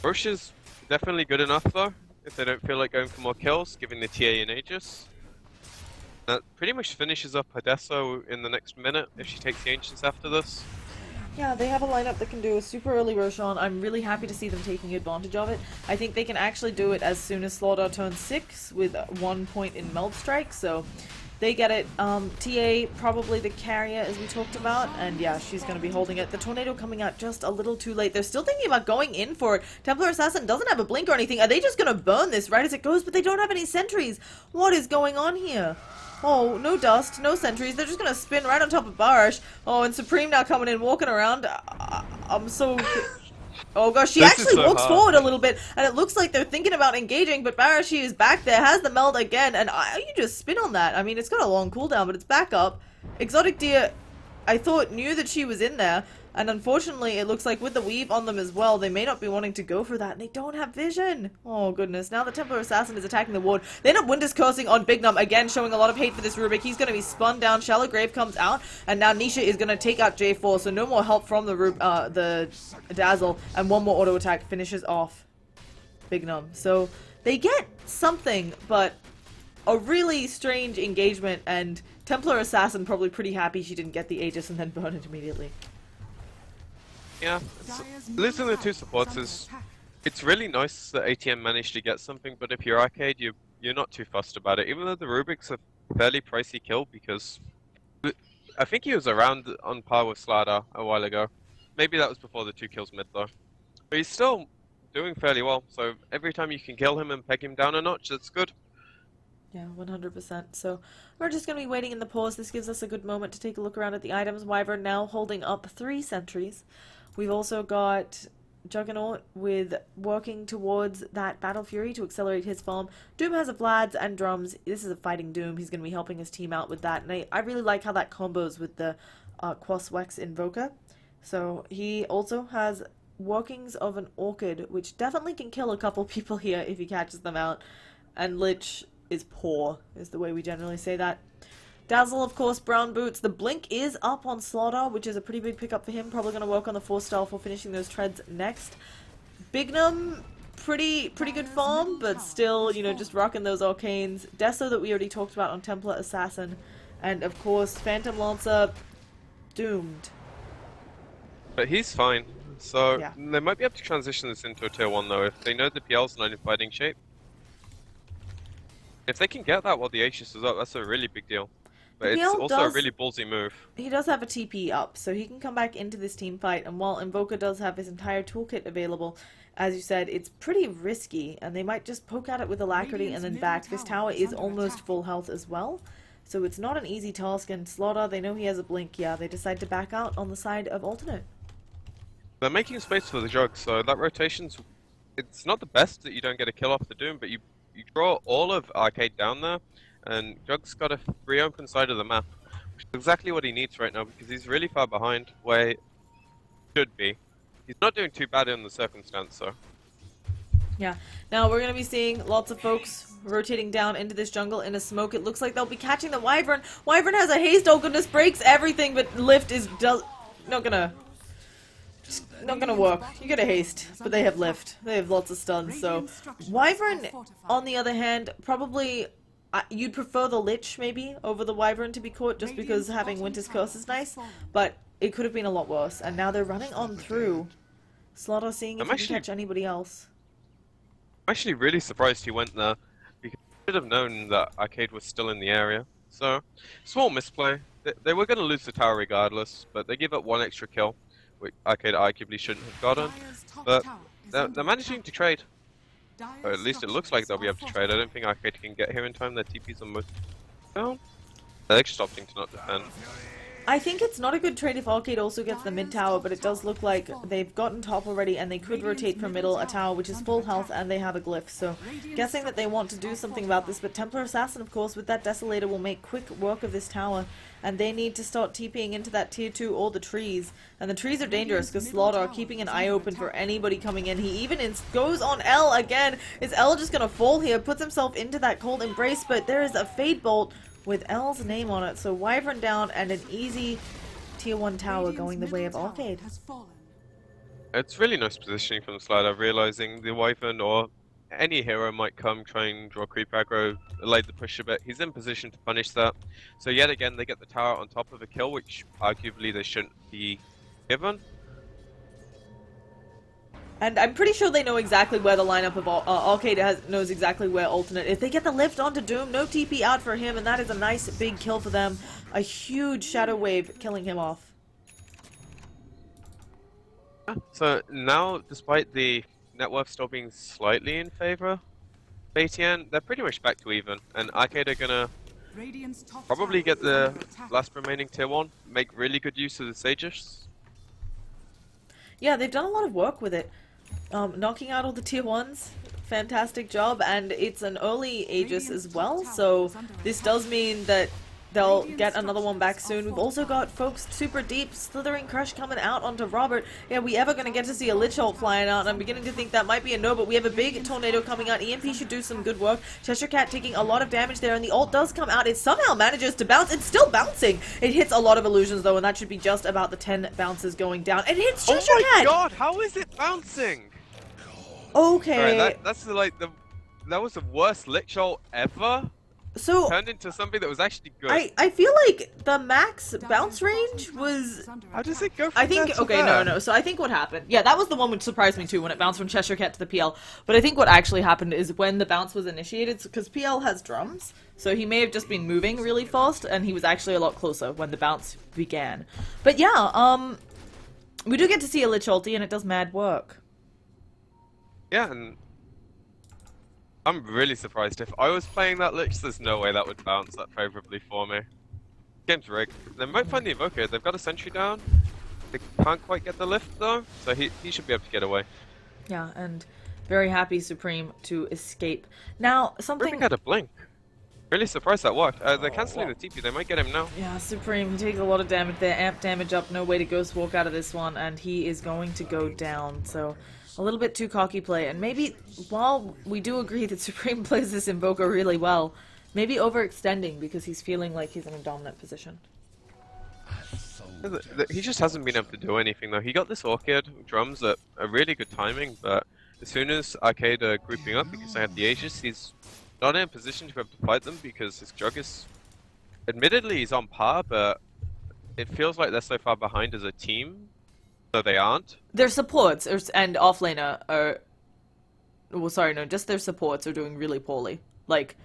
Roche is definitely good enough, though, if they don't feel like going for more kills, giving the TA an Aegis. That pretty much finishes up Hadesso in the next minute if she takes the Ancients after this.
Yeah, they have a lineup that can do a super early Roshan. I'm really happy to see them taking advantage of it. I think they can actually do it as soon as Slaughter turns 6 with 1 point in Meld Strike, so they get it. TA, probably the carrier, as we talked about, and yeah, she's going to be holding it. The Tornado coming out just a little too late. They're still thinking about going in for it. Templar Assassin doesn't have a blink or anything. Are they just going to burn this right as it goes? But they don't have any sentries. What is going on here? Oh, no dust, no sentries. They're just going to spin right on top of Barash. Oh, and Supreme now coming in, walking around. I'm so... Oh gosh, she actually walks forward a little bit, and it looks like they're thinking about engaging, but Barashi is back there, has the meld again, and you just spin on that. I mean, it's got a long cooldown, but it's back up. Exotic Deer, I thought, knew that she was in there, and unfortunately, it looks like with the weave on them as well, they may not be wanting to go for that, and they don't have vision. Oh goodness, now the Templar Assassin is attacking the ward. They end up Winter's Cursing on Big Num, again showing a lot of hate for this Rubik. He's going to be spun down, Shallow Grave comes out, and now Nisha is going to take out J4, so no more help from the Dazzle, and one more auto attack finishes off Big Num. So they get something, but a really strange engagement, and Templar Assassin probably pretty happy she didn't get the Aegis and then burn it immediately.
Yeah, losing the 2 supports is... It's really nice that ATM managed to get something, but if you're Arcade, you're not too fussed about it. Even though the Rubik's a fairly pricey kill, because... I think he was around on par with Slada a while ago. Maybe that was before the 2 kills mid, though. But he's still doing fairly well, so every time you can kill him and peg him down a notch, that's good.
Yeah, 100%. So we're just going to be waiting in the pause. This gives us a good moment to take a look around at the items. Wyvern now holding up 3 sentries. We've also got Juggernaut with working towards that Battle Fury to accelerate his farm. Doom has a Vlad's and drums. This is a fighting Doom. He's going to be helping his team out with that. And I really like how that combos with the Quas Wex Invoker. So he also has workings of an orchid, which definitely can kill a couple people here if he catches them out. And Lich is poor, is the way we generally say that. Dazzle, of course, brown boots. The blink is up on Slaughter, which is a pretty big pickup for him. Probably going to work on the 4-star for finishing those treads next. Bignum, pretty good farm, but still, you know, just rocking those arcanes. Deso that we already talked about on Templar Assassin. And, of course, Phantom Lancer, doomed.
But he's fine. So
Yeah.
they might be able to transition this into a tier 1 though, if they know the PL's not in fighting shape. If they can get that while the Aegis is up, that's a really big deal. But it's
PL
also a really ballsy move.
He does have a TP up, so he can come back into this team fight, and while Invoker does have his entire toolkit available, as you said, it's pretty risky, and they might just poke at it with Alacrity and then back. This tower is almost full health as well, so it's not an easy task, and Slaughter, they know he has a blink, yeah, they decide to back out on the side of Alternate.
They're making space for the Jug, so that rotation's... It's not the best that you don't get a kill off the Doom, but you draw all of Arcade down there, and Jug's got a free open side of the map, which is exactly what he needs right now, because he's really far behind where he should be. He's not doing too bad in the circumstance, so...
Yeah. Now we're going to be seeing lots of folks rotating down into this jungle in a smoke. It looks like they'll be catching the Wyvern. Wyvern has a haste. Oh goodness, breaks everything, but Lift is not gonna work. You get a haste, but they have Lift. They have lots of stuns, so... Wyvern, on the other hand, probably... you'd prefer the Lich, maybe, over the Wyvern to be caught, just because having Winter's Curse is nice, but it could have been a lot worse, and now they're running on through. Slaughter seeing if he can catch anybody else.
I'm actually really surprised he went there, because he should have known that Arcade was still in the area. So, small misplay. They were going to lose the tower regardless, but they give up one extra kill, which Arcade arguably shouldn't have gotten. But they're managing to trade. Or at least it looks like they'll be able to trade. I don't think Arcade can get here in time. Their TP's almost down. They're just opting to not defend.
I think it's not a good trade if Arcade also gets the mid tower, but it does look like they've gotten top already, and they could rotate from middle a tower which is full health, and they have a glyph. So, guessing that they want to do something about this, but Templar Assassin, of course, with that Desolator will make quick work of this tower, and they need to start TPing into that tier 2 or the trees. And the trees are dangerous because Slaughter are keeping an eye open for anybody coming in. He even goes on L again. Is L just gonna fall here? Puts himself into that cold embrace, but there is a Fade Bolt with L's name on it, so Wyvern down and an easy tier 1 tower going the way of Arcade.
It's really nice positioning from the Slider, realizing the Wyvern or any hero might come, try and draw creep aggro, delay the push a bit. He's in position to punish that. So yet again, they get the tower on top of a kill, which arguably they shouldn't be given.
And I'm pretty sure they know exactly where the lineup of Arcade knows exactly where Alternate. If they get the lift onto Doom, no TP out for him, and that is a nice big kill for them. A huge Shadow Wave killing him off.
So now, despite the net worth still being slightly in favor of ATN, they're pretty much back to even, and Arcade are gonna probably get the last remaining tier 1, make really good use of the Sages.
Yeah, they've done a lot of work with it. Knocking out all the tier 1s, fantastic job, and it's an early Aegis as well, so this does mean that they'll get another one back soon. We've also got folks super deep, Slithering Crush coming out onto Robert. Yeah, we ever going to get to see a Lich ult flying out? I'm beginning to think that might be a no, but we have a big tornado coming out. EMP should do some good work. Cheshire Cat taking a lot of damage there, and the ult does come out. It somehow manages to bounce. It's still bouncing. It hits a lot of illusions, though, and that should be just about the 10 bounces going down. It hits Cheshire Cat!
Oh my god, how is it bouncing?
Okay.
Alright, that's like that was the worst Lich ult ever.
So
turned into something that was actually good.
I feel like the max bounce range was...
How does it go from
I think,
there to
okay,
there?
no. So I think what happened... Yeah, that was the one which surprised me too, when it bounced from Cheshire Cat to the PL. But I think what actually happened is when the bounce was initiated, because PL has drums, so he may have just been moving really fast, and he was actually a lot closer when the bounce began. But yeah, we do get to see a Lich ulti, and it does mad work.
Yeah, and I'm really surprised. If I was playing that Lich, there's no way that would bounce that favorably for me. Game's rigged. They might find the Invoker. They've got a sentry down. They can't quite get the lift though, so he should be able to get away.
Yeah, and very happy Supreme to escape. Now, something...
Ripping had a blink. Really surprised that worked. They're cancelling the TP. They might get him now.
Yeah, Supreme, he takes a lot of damage there. Amp damage up, no way to Ghost Walk out of this one, and he is going to go down. So, a little bit too cocky play. And maybe, while we do agree that Supreme plays this Invoker really well, maybe overextending because he's feeling like he's in a dominant position.
He just hasn't been able to do anything though. He got this Orchid drums at a really good timing, but as soon as Arcade are grouping up because they have the Aegis, he's not in a position to be able to fight them because his Jug is... Admittedly, he's on par, but it feels like they're so far behind as a team, so they aren't.
Their supports and offlaner are... Well, sorry, no, just their supports are doing really poorly. Like,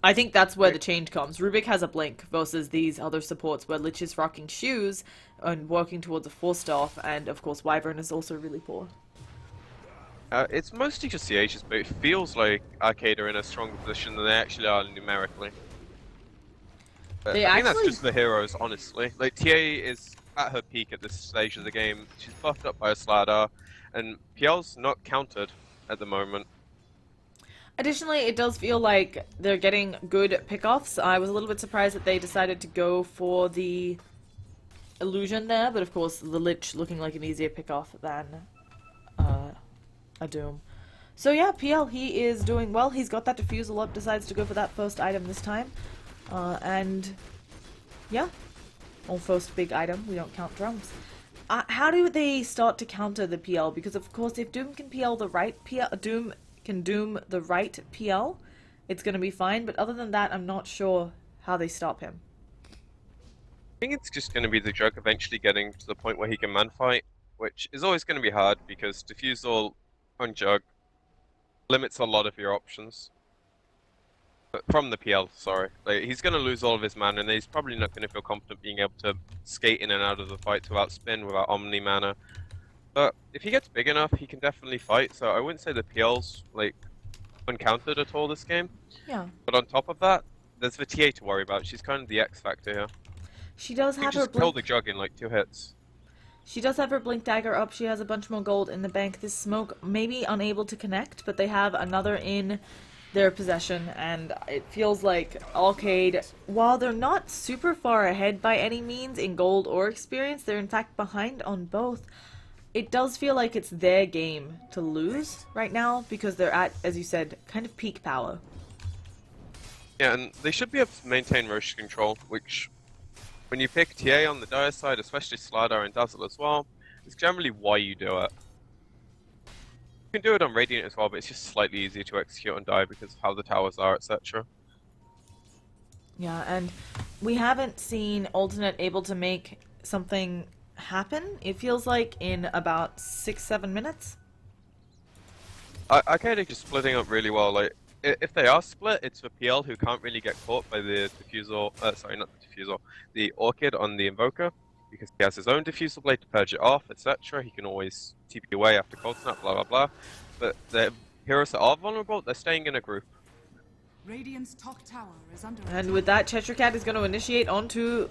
I think that's where the change comes. Rubik has a blink versus these other supports where Lich is rocking shoes and working towards a 4-staff, and of course Wyvern is also really poor.
It's mostly just the Aegis, but it feels like Arcade are in a stronger position than they actually are numerically. But I think that's just the heroes, honestly. Like, TA is at her peak at this stage of the game. She's buffed up by a Slardar, and PL's not countered at the moment.
Additionally, it does feel like they're getting good pickoffs. I was a little bit surprised that they decided to go for the illusion there, but of course the Lich looking like an easier pickoff than a Doom. So yeah, PL, he is doing well. He's got that defusal up, decides to go for that first item this time. And yeah, all first big item, we don't count drums. How do they start to counter the PL? Because of course if Doom can PL the right PL, Doom can Doom the right PL, it's going to be fine. But other than that, I'm not sure how they stop him.
I think it's just going to be the Jug eventually getting to the point where he can man fight, which is always going to be hard because Diffusal on Jug limits a lot of your options. But from the PL, sorry. Like, he's going to lose all of his mana, and he's probably not going to feel confident being able to skate in and out of the fights without spin, without Omni mana. But if he gets big enough, he can definitely fight, so I wouldn't say the PL's, like, uncountered at all this game.
Yeah.
But on top of that, there's the TA to worry about. She's kind of the X factor here.
She does have her
just kill the Jug in, like, 2 hits.
She does have her Blink Dagger up. She has a bunch more gold in the bank. This Smoke may be unable to connect, but they have another in their possession, and it feels like Arcade, while they're not super far ahead by any means in gold or experience, they're in fact behind on both. It does feel like it's their game to lose right now because they're at, as you said, kind of peak power.
Yeah, and they should be able to maintain Roche control, which, when you pick TA on the dire side, especially Slardar and Dazzle as well, is generally why you do it. You can do it on Radiant as well, but it's just slightly easier to execute on die because of how the towers are, etc.
Yeah, and we haven't seen Alternate able to make something happen, it feels like, in about 6-7 minutes.
I kind of just splitting up really well. Like, if they are split, it's for PL who can't really get caught by the diffusal. Sorry, not the diffusal. The Orchid on the Invoker, because he has his own diffusal blade to purge it off, etc. He can always TP away after Cold Snap, blah blah blah. But the heroes that are vulnerable, they're staying in a group.
Radiant's top tower is under
And with that, Chetrakat is going to initiate onto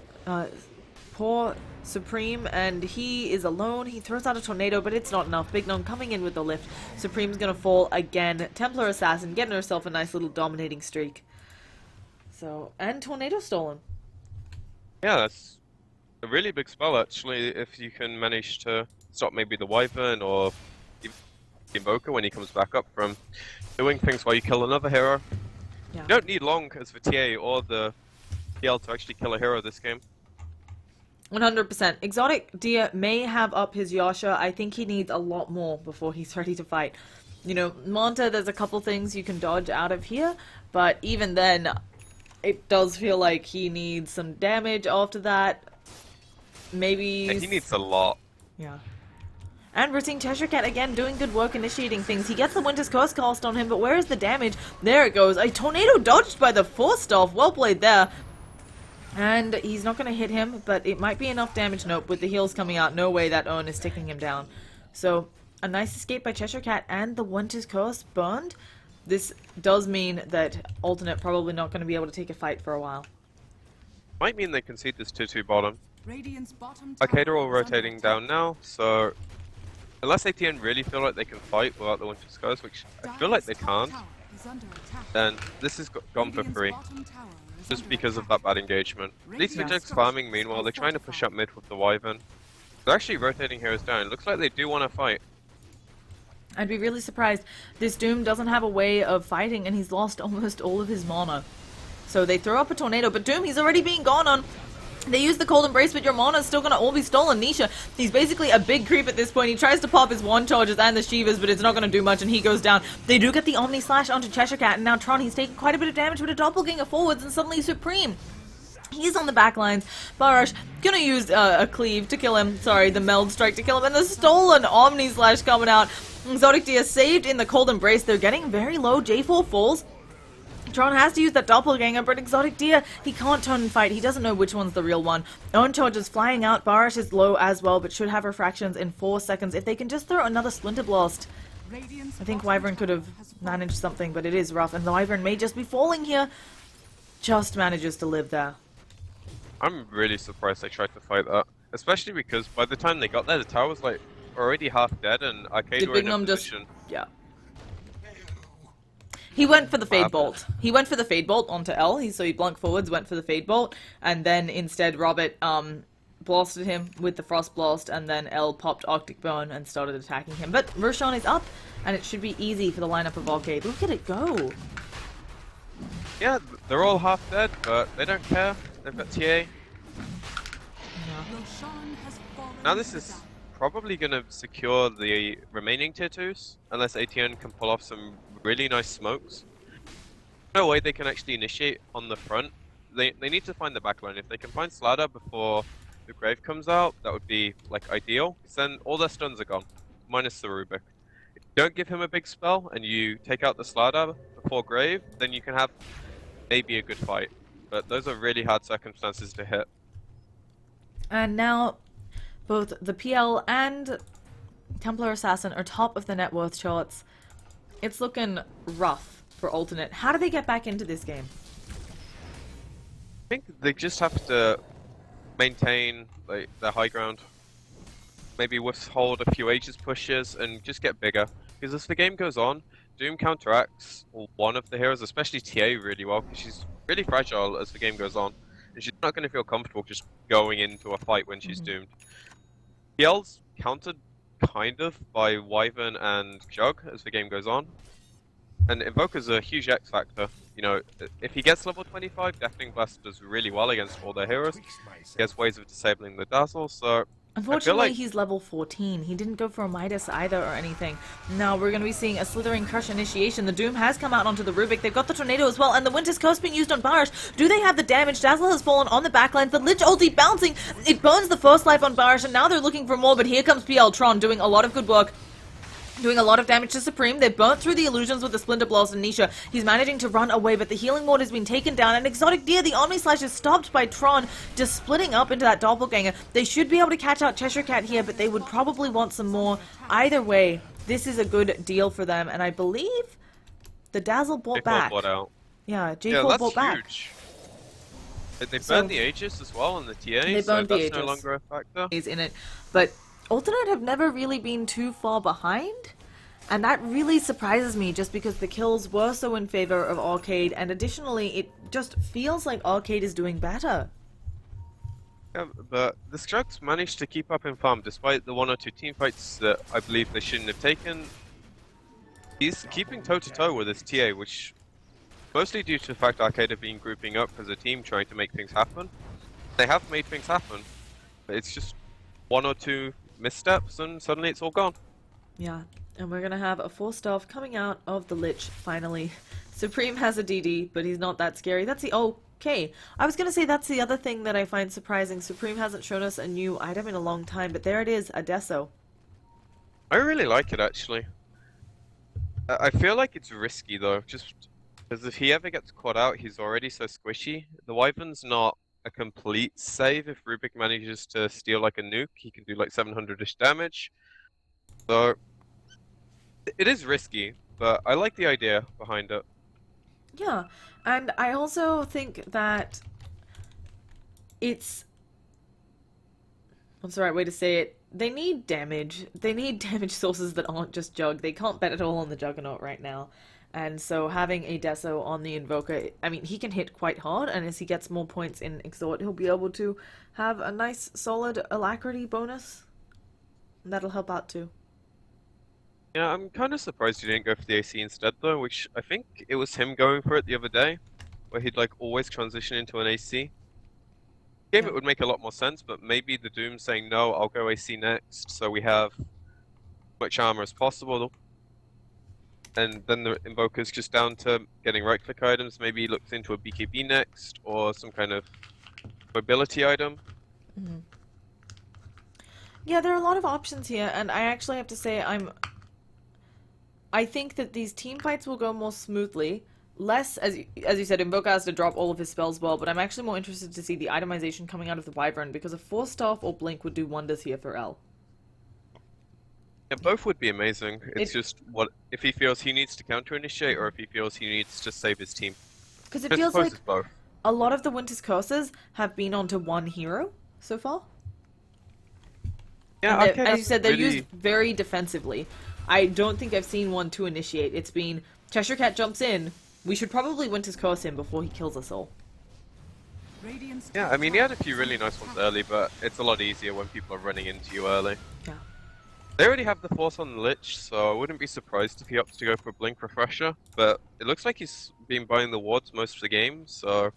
poor Supreme, and he is alone. He throws out a tornado, but it's not enough. Big Gnome coming in with the lift. Supreme's going to fall again. Templar Assassin getting herself a nice little dominating streak. So, and tornado stolen.
Yeah, that's a really big spell actually, if you can manage to stop maybe the Wyvern or the Invoker when he comes back up from doing things while you kill another hero.
Yeah.
You don't need long as the TA or the PL to actually kill a hero this game.
100%. Exotic Deer may have up his Yasha. I think he needs a lot more before he's ready to fight. You know, Manta, there's a couple things you can dodge out of here, but even then, it does feel like he needs some damage after that. Maybe...
Yeah, he needs a lot.
Yeah. And we're seeing Cheshire Cat again doing good work initiating things. He gets the Winter's Curse cast on him, but where is the damage? There it goes. A tornado dodged by the 4-staff. Well played there. And he's not going to hit him, but it might be enough damage. Nope, with the heals coming out, no way that Urn is taking him down. So, a nice escape by Cheshire Cat, and the Winter's Curse burned. This does mean that Alternate probably not going to be able to take a fight for a while.
Might mean they concede this 2-2 bottom.
Radiant's bottom
Arcade are all
tower is under
rotating
attack.
down now, so unless ATN really feel like they can fight without the Winter's Curse, which I feel like they can't,
is under attack.
then this is gone for
Radiant's
free.
bottom tower is
Just
under
because of
attack.
that bad engagement. These
Radiant's
Jug's farming, meanwhile,
structures
they're trying to
are
push up mid with the Wyvern. They're actually rotating heroes down. It looks like they do want to fight.
I'd be really surprised. This Doom doesn't have a way of fighting, and he's lost almost all of his mana. So they throw up a tornado, but Doom, he's already being gone on. They use the Cold Embrace, but your mana's still gonna all be stolen. Nisha, he's basically a big creep at this point. He tries to pop his one charges and the Shivas, but it's not gonna do much, and he goes down. They do get the Omni Slash onto Cheshire Cat, and now Tron, he's taking quite a bit of damage with a doppelganger forwards, and suddenly Supreme. He's on the back lines. Barash gonna use a cleave to kill him. Sorry, the meld strike to kill him, and the stolen Omni Slash coming out. Exotic Dia saved in the Cold Embrace. They're getting very low J4 falls. Tron has to use that doppelganger, but Exotic Dia, he can't turn and fight. He doesn't know which one's the real one. Own charge is flying out. Barash is low as well, but should have refractions in 4 seconds. If they can just throw another Splinter Blast,
Radiant's
I think
bottom
Wyvern could have
tower has fallen.
managed something, but it is rough, and the Wyvern may just be falling here. Just manages to live there.
I'm really surprised they tried to fight that. Especially because by the time they got there, the tower was like already half dead and Arcade
Did
were in
Big
a
Nom just...
position.
Yeah. He went for the Fade
happened?
Bolt. He went for the Fade Bolt onto L. So he blunked forwards, went for the Fade Bolt, and then instead Robert blasted him with the Frost Blast, and then L popped Arctic Burn and started attacking him. But Roshan is up, and it should be easy for the lineup of Arcade. Look at it go.
Yeah, they're all half dead, but they don't care. They've got TA.
Roshan has fallen
Now this
to
is
the dark.
probably going to secure the remaining tier 2s, unless ATN can pull off some really nice smokes. No way they can actually initiate on the front. They need to find the backline. If they can find Sladder before the Grave comes out, that would be like ideal. 'Cause then all their stuns are gone, minus the Rubik. If you don't give him a big spell and you take out the Sladder before Grave, then you can have maybe a good fight. But those are really hard circumstances to hit.
And now, both the PL and Templar Assassin are top of the net worth charts. It's looking rough for Alternate. How do they get back into this game?
I think they just have to maintain like their high ground. Maybe withhold a few Aegis pushes and just get bigger. Because as the game goes on, Doom counteracts one of the heroes, especially TA, really well, because she's really fragile as the game goes on. And she's not going to feel comfortable just going into a fight when she's doomed. PL's countered kind of by Wyvern and Jug as the game goes on. And Invoker's a huge X factor. You know, if he gets level 25, Deafening Blast does really well against all their heroes. He has ways of disabling the Dazzle, so...
Unfortunately,
like...
he's level 14. He didn't go for a Midas either or anything. Now we're going to be seeing a Slithering Crush initiation. The Doom has come out onto the Rubik. They've got the Tornado as well, and the Winter's Curse being used on Barish. Do they have the damage? Dazzle has fallen on the backline. The Lich ulti bouncing. It burns the first life on Barish, and now they're looking for more, but here comes PL Tron doing a lot of good work. Doing a lot of damage to Supreme. They burnt through the illusions with the Splinter Blast and Nisha. He's managing to run away, but the Healing Ward has been taken down, and Exotic Deer, the Omni Slash, is stopped by Tron, just splitting up into that doppelganger. They should be able to catch out Cheshire Cat here, but they would probably want some more. Either way, this is a good deal for them, and I believe the Dazzle bought back.
Bought out.
Yeah, J4
Yeah, that's
bought back.
huge. They
So-
burned the Aegis as well on the TA,
They
so
burned the
that's no
Aegis.
longer a factor.
Is in it, but Alternate have never really been too far behind, and that really surprises me just because the kills were so in favor of Arcade, and additionally it just feels like Arcade is doing better.
Yeah, but the Struts managed to keep up in farm despite the 1 or 2 team fights that I believe they shouldn't have taken. He's keeping toe-to-toe with his TA, which mostly due to the fact Arcade have been grouping up as a team trying to make things happen. They have made things happen, but it's just 1 or 2 missteps and suddenly it's all gone.
Yeah, and we're gonna have a 4-star coming out of the Lich finally. Supreme has a DD, but he's not that scary. That's the okay. I was gonna say that's the other thing that I find surprising. Supreme hasn't shown us a new item in a long time, but there it is, a Deso.
I really like it actually. I feel like it's risky though, just because if he ever gets caught out, he's already so squishy. The Wyvern's not a complete save. If Rubik manages to steal like a nuke, he can do like 700-ish damage. So it is risky, but I like the idea behind it.
Yeah, and I also think that it's... what's the right way to say it? They need damage. They need damage sources that aren't just Jug. They can't bet it all on the Juggernaut right now. And so having a Deso on the Invoker, I mean, he can hit quite hard, and as he gets more points in Exhort, he'll be able to have a nice, solid Alacrity bonus. And that'll help out too.
Yeah, I'm kind of surprised he didn't go for the AC instead, though, which I think it was him going for it the other day, where he'd like always transition into an AC. Game it would make a lot more sense, but maybe the Doom saying no, I'll go AC next, so we have as much armor as possible. And then the Invoker's just down to getting right-click items. Maybe he looks into a BKB next, or some kind of mobility item.
Mm-hmm. Yeah, there are a lot of options here, and I actually have to say I think that these team fights will go more smoothly. Less, as you said, Invoker has to drop all of his spells well, but I'm actually more interested to see the itemization coming out of the Wyvern, because a Force Staff or Blink would do wonders here for L.
Yeah, both would be amazing. It's just what if he feels he needs to counter-initiate, or if he feels he needs to save his team.
Because it feels like a lot of the Winter's Curses have been onto one hero so far.
Yeah,
okay, as you said, they're used very defensively. I don't think I've seen one to initiate. It's been Cheshire Cat jumps in. We should probably Winter's Curse him before he kills us all.
Yeah, I mean, he had a few really nice ones early, but it's a lot easier when people are running into you early.
Yeah.
They already have the Force on the Lich, so I wouldn't be surprised if he opts to go for a Blink Refresher, but it looks like he's been buying the wards most of the game, so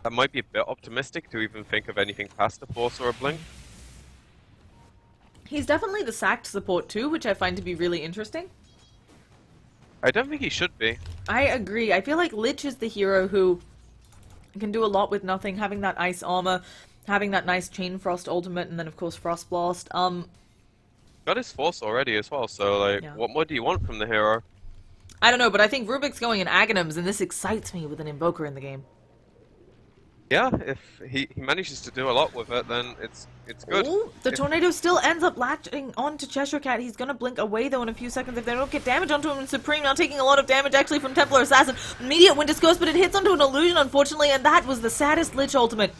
that might be a bit optimistic to even think of anything past a Force or a Blink.
He's definitely the sacked support too, which I find to be really interesting.
I don't think he should be.
I agree. I feel like Lich is the hero who can do a lot with nothing, having that ice armor, having that nice Chain Frost ultimate, and then of course Frost Blast.
Got his Force already as well, so like, what more do you want from the hero?
I don't know, but I think Rubik's going in Aghanims, and this excites me with an Invoker in the game.
Yeah, if he manages to do a lot with it, then it's good.
Ooh, the Tornado still ends up latching onto Cheshire Cat. He's gonna blink away though in a few seconds if they don't get damage onto him in Supreme. Now taking a lot of damage actually from Templar Assassin. Immediate Winter's Curse, but it hits onto an illusion unfortunately, and that was the saddest Lich ultimate.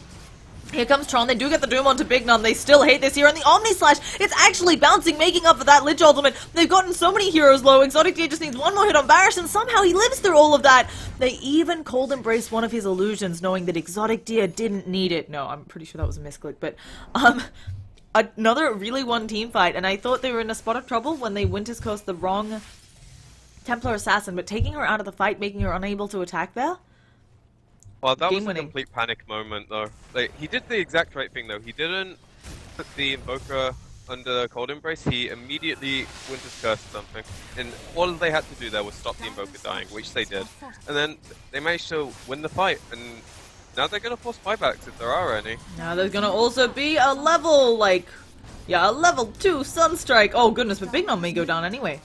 Here comes Tron, they do get the Doom onto Big Nun, they still hate this here, and the Omni Slash, it's actually bouncing, making up for that Lich ultimate. They've gotten so many heroes low, Exotic Deer just needs one more hit on Barish, and somehow he lives through all of that. They even Cold Embrace one of his illusions, knowing that Exotic Deer didn't need it. No, I'm pretty sure that was a misclick, but, another really one team fight, and I thought they were in a spot of trouble when they Winter's Curse the wrong Templar Assassin, but taking her out of the fight, making her unable to attack there.
Well, that was a complete panic moment, though. Like, he did the exact right thing, though. He didn't put the Invoker under Cold Embrace. He immediately Winter's Curse something. And all they had to do there was stop the Invoker dying, which they did. And then they managed to win the fight. And now they're going to force buybacks, if there are any.
Now there's going to also be a level, a level 2 Sunstrike. Oh, goodness, but Big Nom may go down anyway.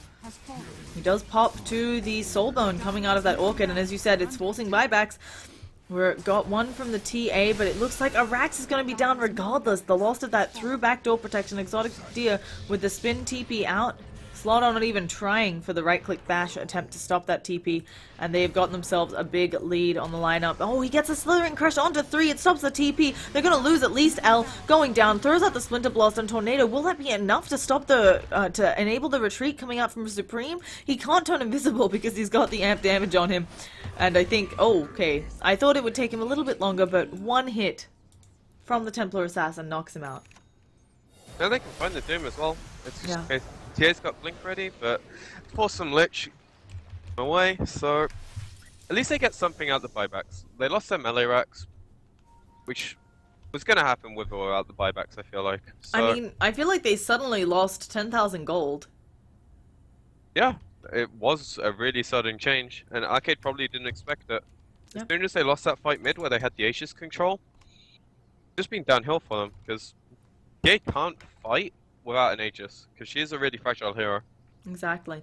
He does pop to the Soulbone coming out of that Orchid. And as you said, it's forcing buybacks. We got one from the TA, but it looks like Arax is going to be down regardless. The loss of that through backdoor protection. Exotic Deer with the spin TP out. Slaughter not even trying for the right-click bash attempt to stop that TP, and they've gotten themselves a big lead on the lineup. Oh, he gets a Slithering Crush onto 3. It stops the TP. They're going to lose at least L. Going down, throws out the Splinter Blast on Tornado. Will that be enough to stop to enable the retreat coming out from Supreme? He can't turn invisible because he's got the amp damage on him. And I think, oh, okay. I thought it would take him a little bit longer, but one hit from the Templar Assassin knocks him out.
Now they can find the Doom as well. It's just in case TA's got Blink ready, but force some Lich away, so at least they get something out of the buybacks. They lost their melee racks, which was going to happen with or without the buybacks, I feel like. So,
I mean, I feel like they suddenly lost 10,000 gold.
Yeah, it was a really sudden change, and Arcade probably didn't expect it. As soon as they lost that fight mid where they had the Aegis control, it's just been downhill for them, because they can't fight without an Aegis, because she is a really fragile hero.
Exactly.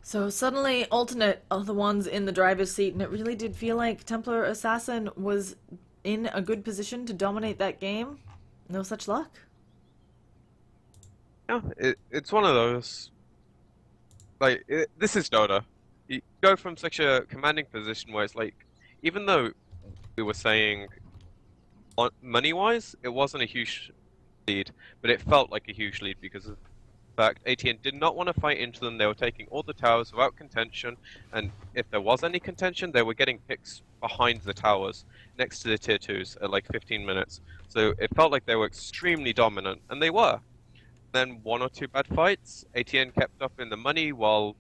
So suddenly, alternate are the ones in the driver's seat, and it really did feel like Templar Assassin was in a good position to dominate that game. No such luck.
Yeah, it's one of those. Like, this is Dota. You go from such a commanding position where it's like, even though we were saying money-wise, it wasn't a huge lead, but it felt like a huge lead because of fact, ATN did not want to fight into them. They were taking all the towers without contention, and if there was any contention, they were getting picks behind the towers, next to the tier 2s at like 15 minutes. So it felt like they were extremely dominant, and they were. Then one or two bad fights, ATN kept up in the money while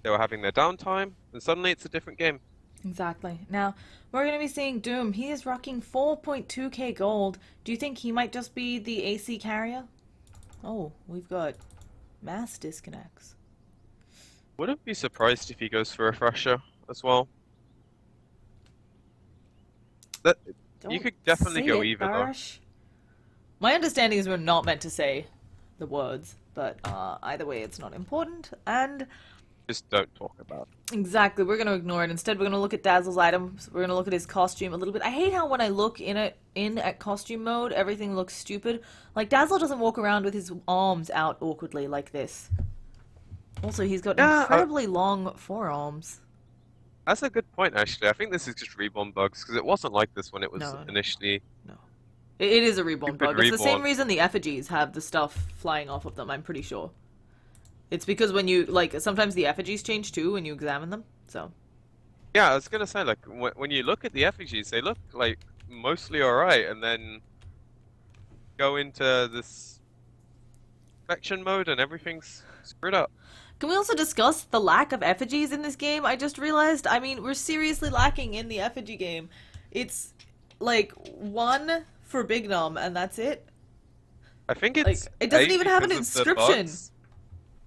they were having their downtime, and suddenly it's a different game.
Exactly. Now, we're going to be seeing Doom. He is rocking 4.2k gold. Do you think he might just be the AC carrier? Oh, we've got mass disconnects.
Wouldn't be surprised if he goes for Refresher as well. You
Don't
could definitely
say
go
it,
either, though.
Barash. My understanding is we're not meant to say the words, but either way, it's not important. And
Just don't talk about it.
exactly, we're going to ignore it. Instead, we're going to look at Dazzle's items. We're going to look at his costume a little bit. I hate how when I look in at costume mode, everything looks stupid. Like, Dazzle doesn't walk around with his arms out awkwardly like this. Also, he's got incredibly long forearms.
That's a good point, actually. I think this is just reborn bugs, because it wasn't like this when it was
No.
initially...
No. It is a reborn
Stupid
bug. It's the same
reborn.
reason the effigies have the stuff flying off of them, I'm pretty sure. It's because when you, like, sometimes the effigies change too when you examine them, so.
Yeah, I was gonna say, like, when you look at the effigies, they look, like, mostly alright, and then go into this inspection mode and everything's screwed up.
Can we also discuss the lack of effigies in this game? I just realized, I mean, we're seriously lacking in the effigy game. It's, like, one for Big Nom, and that's it.
I think it's
Like, it doesn't
A,
even have an
because of the
inscription.
bugs,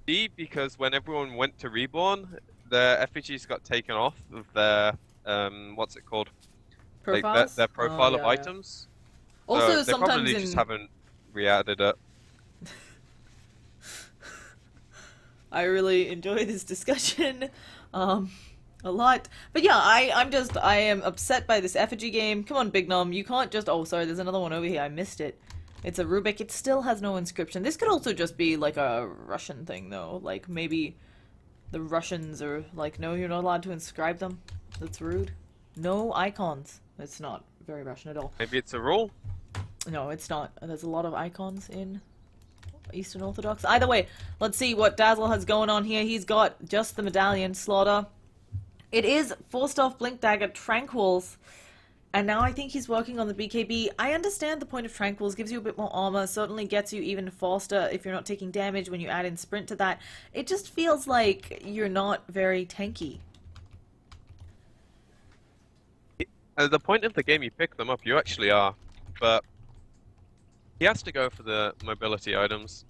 B, because when everyone went to Reborn, the effigies got taken off of their, what's it called? Like,
Profiles?
their profile
Oh,
of
yeah, yeah.
items.
Also,
So they
sometimes
probably
in...
just haven't re-added it.
I really enjoy this discussion a lot. But yeah, I am upset by this effigy game. Come on, Big Nom, you can't just... Oh, sorry, there's another one over here. I missed it. It's a Rubik. It still has no inscription. This could also just be like a Russian thing, though. Like, maybe the Russians are like, no, you're not allowed to inscribe them. That's rude. No icons. It's not very Russian at all.
Maybe it's a rule?
No, it's not. There's a lot of icons in Eastern Orthodox. Either way, let's see what Dazzle has going on here. He's got just the medallion slaughter. It is forced off Blink Dagger Tranquils. And now I think he's working on the BKB. I understand the point of Tranquils, gives you a bit more armor, certainly gets you even faster if you're not taking damage when you add in Sprint to that. It just feels like you're not very tanky.
At the point of the game you pick them up, you actually are. But he has to go for the mobility items.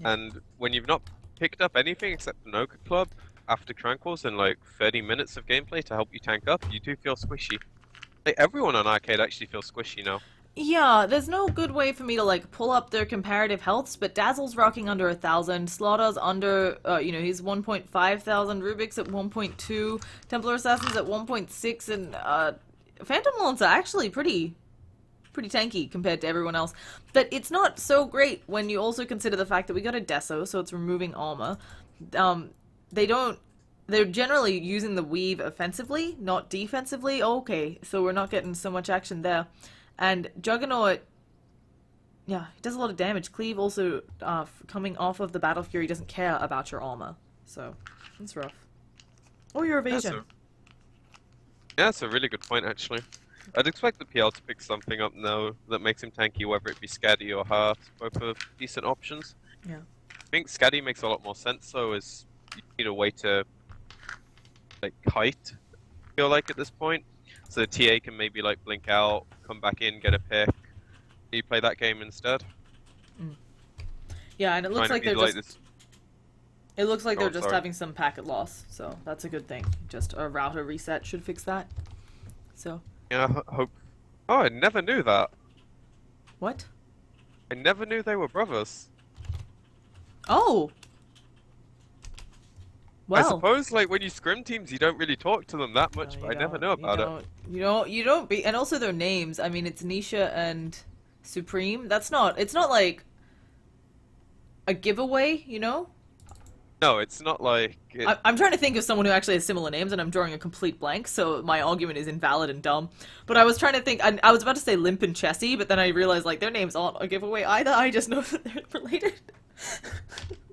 Yeah.
And when you've not picked up anything except an Ochre Club after Tranquils in like 30 minutes of gameplay to help you tank up, you do feel squishy. Like, everyone on Arcade actually feels squishy now.
Yeah, there's no good way for me to, like, pull up their comparative healths, but Dazzle's rocking under 1,000, Slaughter's under, he's 1.5 thousand, Rubik's at 1.2, Templar Assassin's at 1.6, and, Phantom Lance are actually pretty tanky compared to everyone else. But it's not so great when you also consider the fact that we got a Deso, so it's removing armor. They're generally using the weave offensively, not defensively. Okay, so we're not getting so much action there. And Juggernaut, yeah, he does a lot of damage. Cleave also, coming off of the Battle Fury, doesn't care about your armor. So, it's rough. Or your evasion.
Yeah, that's a really good point, actually. I'd expect the PL to pick something up now that makes him tanky, whether it be Scaddy or Heart. Both are decent options.
Yeah.
I think Scaddy makes a lot more sense, though, as you need a way to, like, kite, I feel like, at this point. So the TA can maybe, like, blink out, come back in, get a pick. You play that game instead.
Yeah, and it looks like they're just...
this...
It looks like
Oh,
they're just
sorry.
having some packet loss, so that's a good thing. Just a router reset should fix that. So,
Yeah, hope... Oh, I never knew that.
what?
I never knew they were brothers.
Oh!
I
Well,
suppose, like, when you scrim teams, you don't really talk to them that much,
no,
but
you
I never
don't.
know about it.
You don't be, and also their names. I mean, it's Nisha and Supreme. It's not like a giveaway, you know?
No, it's not like...
I'm trying to think of someone who actually has similar names, and I'm drawing a complete blank, so my argument is invalid and dumb. But I was trying to think, I was about to say Limp and Chessie, but then I realized, like, their names aren't a giveaway either, I just know that they're related.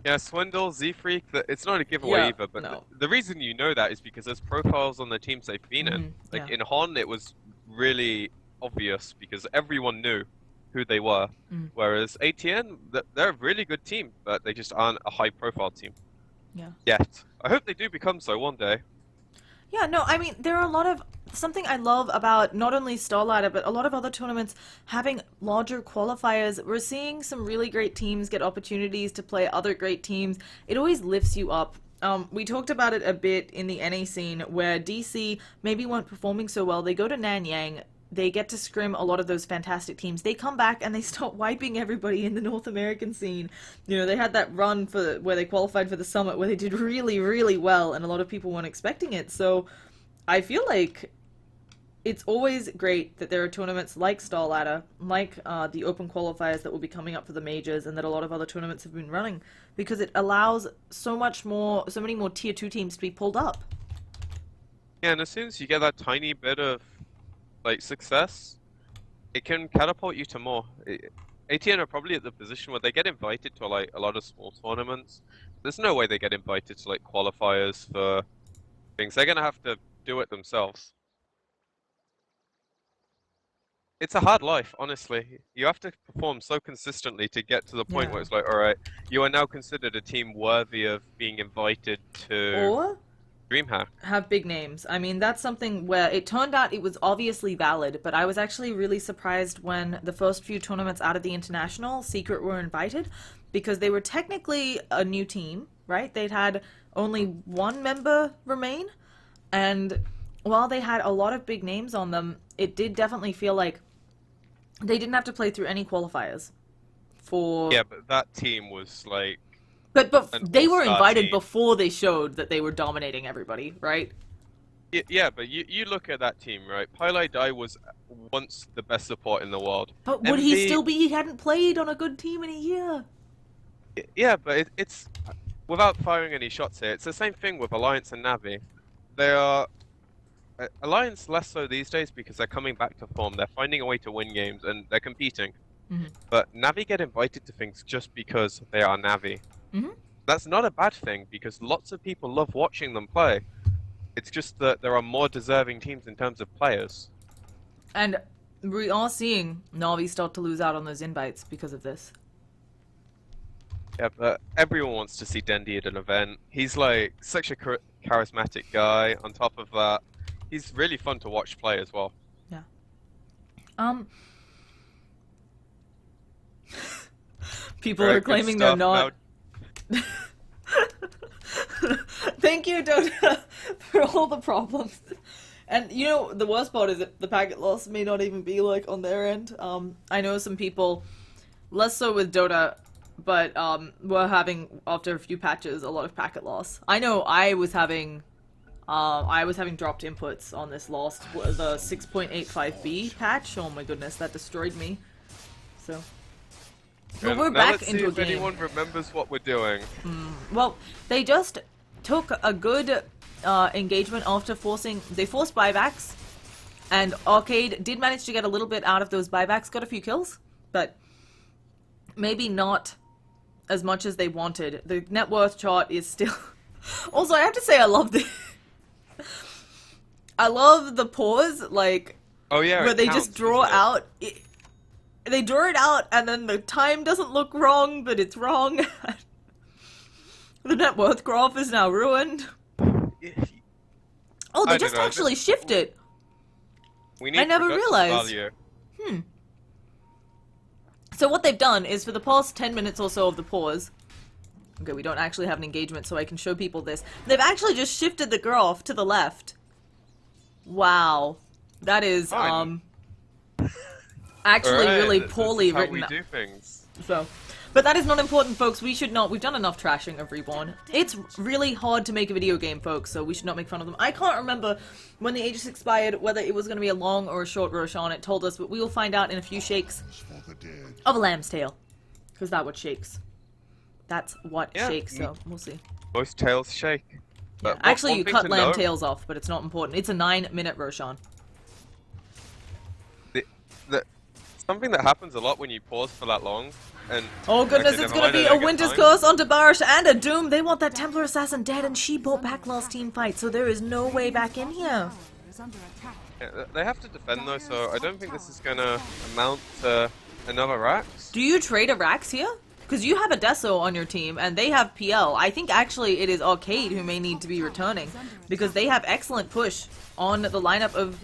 Yeah, Swindle, Z-Freak, it's not a giveaway
Yeah,
either, but
no.
the reason you know that is because there's profiles on the teams they've been in. Like
Yeah.
in Hon, it was really obvious because everyone knew who they were. Whereas ATN, they're a really good team, but they just aren't a high-profile team
Yeah.
yet. I hope they do become so one day.
Yeah, no, I mean, there are a lot of... Something I love about not only Starlighter, but a lot of other tournaments having larger qualifiers. We're seeing some really great teams get opportunities to play other great teams. It always lifts you up. We talked about it a bit in the NA scene, where DC maybe weren't performing so well. They go to Nanyang, they get to scrim a lot of those fantastic teams. They come back and they start wiping everybody in the North American scene. You know, they had that run for where they qualified for the summit where they did really, really well, and a lot of people weren't expecting it. So I feel like it's always great that there are tournaments like Starladder, like the open qualifiers that will be coming up for the majors, and that a lot of other tournaments have been running, because it allows so many more tier 2 teams to be pulled up.
Yeah, and as soon as you get that tiny bit of like success, it can catapult you to more. ATN are probably at the position where they get invited to like a lot of small tournaments. There's no way they get invited to like qualifiers for things. They're gonna have to do it themselves. It's a hard life, honestly. You have to perform so consistently to get to the point where it's like, all right, you are now considered a team worthy of being invited to
Or
DreamHack.
have big names. I mean, that's something where it turned out it was obviously valid, but I was actually really surprised when the first few tournaments out of the international, Secret were invited, because they were technically a new team, right? They'd had only one member remain, and while they had a lot of big names on them, it did definitely feel like they didn't have to play through any qualifiers for...
Yeah, but that team was like...
But they were
all-star
invited
team.
before they showed that they were dominating everybody, right?
Yeah, but you look at that team, right? Pylai Dai was once the best support in the world.
But would he still be? He hadn't played on a good team in a year.
Yeah, but it's... Without firing any shots here, it's the same thing with Alliance and Navi. They are... Alliance less so these days because they're coming back to form. They're finding a way to win games and they're competing. But Navi get invited to things just because they are Navi. That's not a bad thing because lots of people love watching them play. It's just that there are more deserving teams in terms of players.
And we are seeing Navi start to lose out on those invites because of this.
Yeah, but everyone wants to see Dendi at an event. He's like such a charismatic guy. On top of that, he's really fun to watch play as well.
Yeah. People
Very
are
good
claiming they're
stuff.
not. Thank you, Dota, for all the problems. And you know, the worst part is that the packet loss may not even be like on their end. I know some people, less so with Dota, but were having, after a few patches, a lot of packet loss. I know I was having dropped inputs on this lost, the 6.85b patch. Oh my goodness, that destroyed me. So. Well, we're
now
back
let's see
into a
if
game.
anyone remembers what we're doing.
Well, they just took a good engagement after they forced buybacks, and Arcade did manage to get a little bit out of those buybacks, got a few kills, but maybe not as much as they wanted. The net worth chart is still... Also, I have to say I love the... I love the pause, like,
Oh yeah,
where
it
they
counts,
just draw
doesn't it?
out... They draw it out, and then the time doesn't look wrong, but it's wrong. The net worth graph is now ruined. Oh, they
I don't
just
know,
actually shift it.
We need
I never
production
realized.
value.
So what they've done is for the past 10 minutes or so of the pause... Okay, we don't actually have an engagement, so I can show people this. They've actually just shifted the graph to the left. Wow. That is,
Fine.
actually
Alright,
really
this
poorly
is how
written.
we do things.
So, but that is not important, folks. We should not. We've done enough trashing of Reborn. It's really hard to make a video game, folks, so we should not make fun of them. I can't remember when the Aegis expired, whether it was going to be a long or a short Roshan. It told us, but we will find out in a few shakes of a lamb's tail. Because that's what shakes. That's what shakes, so we'll see.
Most tails shake. But
Actually,
one
you
thing
cut
to
lamb
note,
tails off, but it's not important. It's a 9-minute Roshan.
something that happens a lot when you pause for that long. And
Oh goodness,
okay,
it's
never
gonna
mind,
be
I
a
don't get
Winter's
time.
Curse onto Barish and a Doom. They want that Templar Assassin dead, and she bought back last team fight, so there is no way back in here.
Is under attack.
Yeah, they have to defend though, so I don't think this is gonna amount to another Rax.
Do you trade a Rax here? Because you have a Deso on your team, and they have PL. I think actually it is Arcade who may need to be returning, because they have excellent push on the lineup of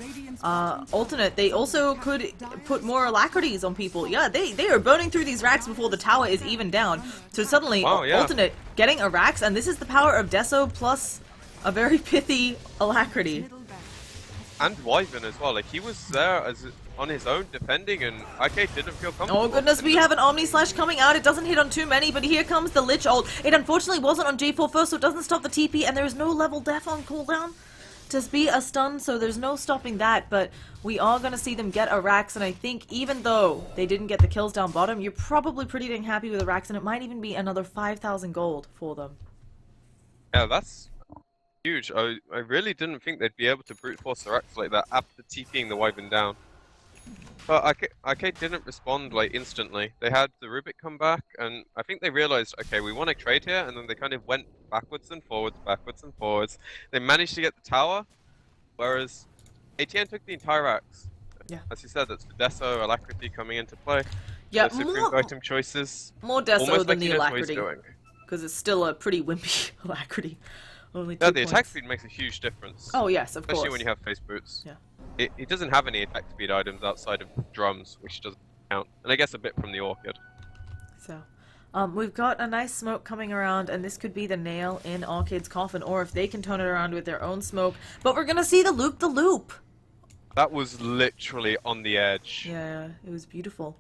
alternate. They also could put more alacrities on people. Yeah, they are burning through these racks before the tower is even down. So suddenly,
Wow, yeah.
alternate getting a Rax, and this is the power of Deso plus a very pithy alacrity.
Middle barracks.
And Wyvern as well. Like he was there as on his own defending, and Arcade didn't feel comfortable.
Oh goodness, we have an Omni Slash coming out. It doesn't hit on too many, but here comes the Lich ult. It unfortunately wasn't on J4 first, so it doesn't stop the TP, and there is no level def on cooldown to be a stun, so there's no stopping that, but we are going to see them get a Rax, and I think even though they didn't get the kills down bottom, you're probably pretty dang happy with a Rax, and it might even be another 5,000 gold for them.
Yeah, that's huge. I really didn't think they'd be able to brute force the Rax like that after TPing the Wyvern down. But Arcade didn't respond like instantly. They had the Rubik come back, and I think they realized, okay, we want to trade here, and then they kind of went backwards and forwards, backwards and forwards. They managed to get the tower, whereas ATN took the entire Rax.
Yeah.
As you said, that's the Deso, Alacrity coming into play.
Yeah,
The Supreme item choices.
more Deso
Almost
than
like
the
he knows what he's
Alacrity,
doing.
because it's still a pretty wimpy Alacrity. Only 2
Yeah, the attack
points.
speed makes a huge difference.
Oh yes, of
Especially
course.
when you have face boots.
Yeah.
It doesn't have any attack speed items outside of drums, which doesn't count. And I guess a bit from the Orchid.
So, we've got a nice smoke coming around, and this could be the nail in Arcade's coffin, or if they can turn it around with their own smoke. But we're gonna see the loop.
That was literally on the edge.
Yeah, it was beautiful.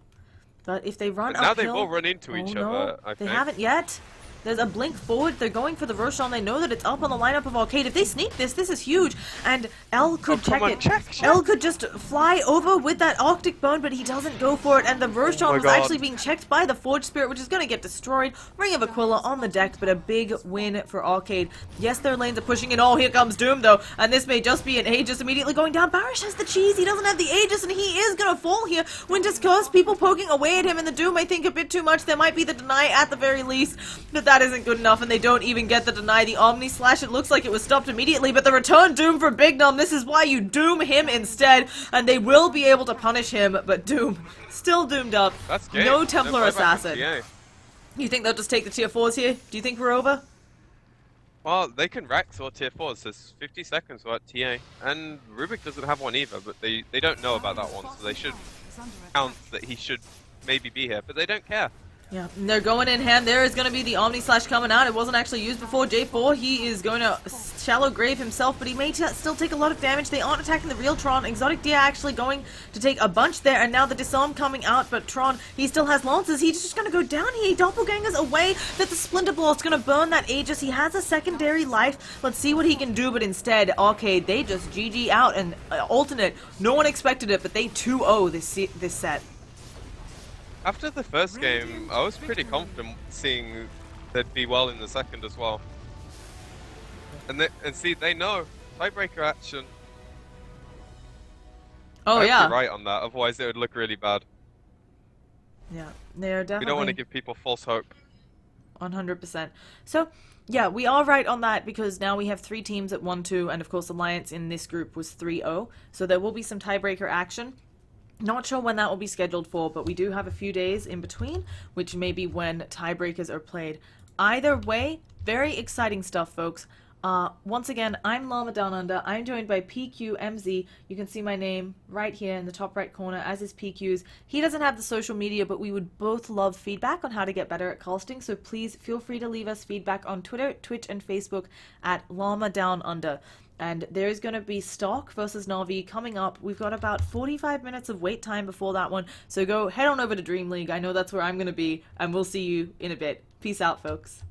But if they run
But now
uphill...
they will run into each
no,
other, I
they
think.
haven't yet. There's a blink forward. They're going for the Roshan. They know that it's up on the lineup of Arcade. If they sneak this, this is huge. And L could check
come on,
it.
check.
L could just fly over with that Arctic Bone, but he doesn't go for it. And the Roshan was
God.
actually being checked by the Forge Spirit, which is going to get destroyed. Ring of Aquila on the deck, but a big win for Arcade. Yes, their lanes are pushing in. Oh, here comes Doom, though. And this may just be an Aegis immediately going down. Barish has the cheese. He doesn't have the Aegis, and he is going to fall here. Winter's Curse, people poking away at him, and the Doom, I think, a bit too much. There might be the deny at the very least, but that isn't good enough, and they don't even get the deny. The Omni Slash, it looks like it was stopped immediately, but the return Doom for Big Num, this is why you Doom him instead, and they will be able to punish him, but Doom still doomed up.
That's game.
No Templar
They're back on
Assassin.
TA.
You think they'll just take the tier 4s here? Do you think we're over?
Well, they can Rax or tier 4s. There's 50 seconds without TA. And Rubik doesn't have one either, but they don't know about that one, so they should
Is under attack.
count that he should maybe be here, but they don't care.
Yeah, and they're going in hand. There is going to be the Omni Slash coming out. It wasn't actually used before. J4, he is going to shallow grave himself, but he may still take a lot of damage. They aren't attacking the real Tron. Exotic Dia actually going to take a bunch there, and now the Disarm coming out, but Tron, he still has Lances. He's just going to go down here. He doppelgangers away. That the Splinter Blast going to burn that Aegis. He has a secondary life. Let's see what he can do, but instead, Arcade, they just GG out, and alternate. No one expected it, but they 2-0 this set.
After the first game, I was pretty confident seeing they'd be well in the second as well. And see, they know. Tiebreaker action.
Oh,
I hope
yeah.
you're right on that, otherwise it would look really bad.
Yeah, they are definitely...
We don't want to give people false hope.
100%. So, yeah, we are right on that because now we have 3 teams at 1-2, and of course Alliance in this group was 3-0. So there will be some tiebreaker action. Not sure when that will be scheduled for, but we do have a few days in between, which may be when tiebreakers are played. Either way, very exciting stuff, folks. Once again, I'm Llama Down Under. I'm joined by PqMz. You can see my name right here in the top right corner, as is PQ's. He doesn't have the social media, but we would both love feedback on how to get better at casting, so please feel free to leave us feedback on Twitter, Twitch, and Facebook at Llama Down Under. And there's going to be Stock versus Na'Vi coming up. We've got about 45 minutes of wait time before that one, so go head on over to Dream League. I know that's where I'm going to be, and we'll see you in a bit. Peace out, folks.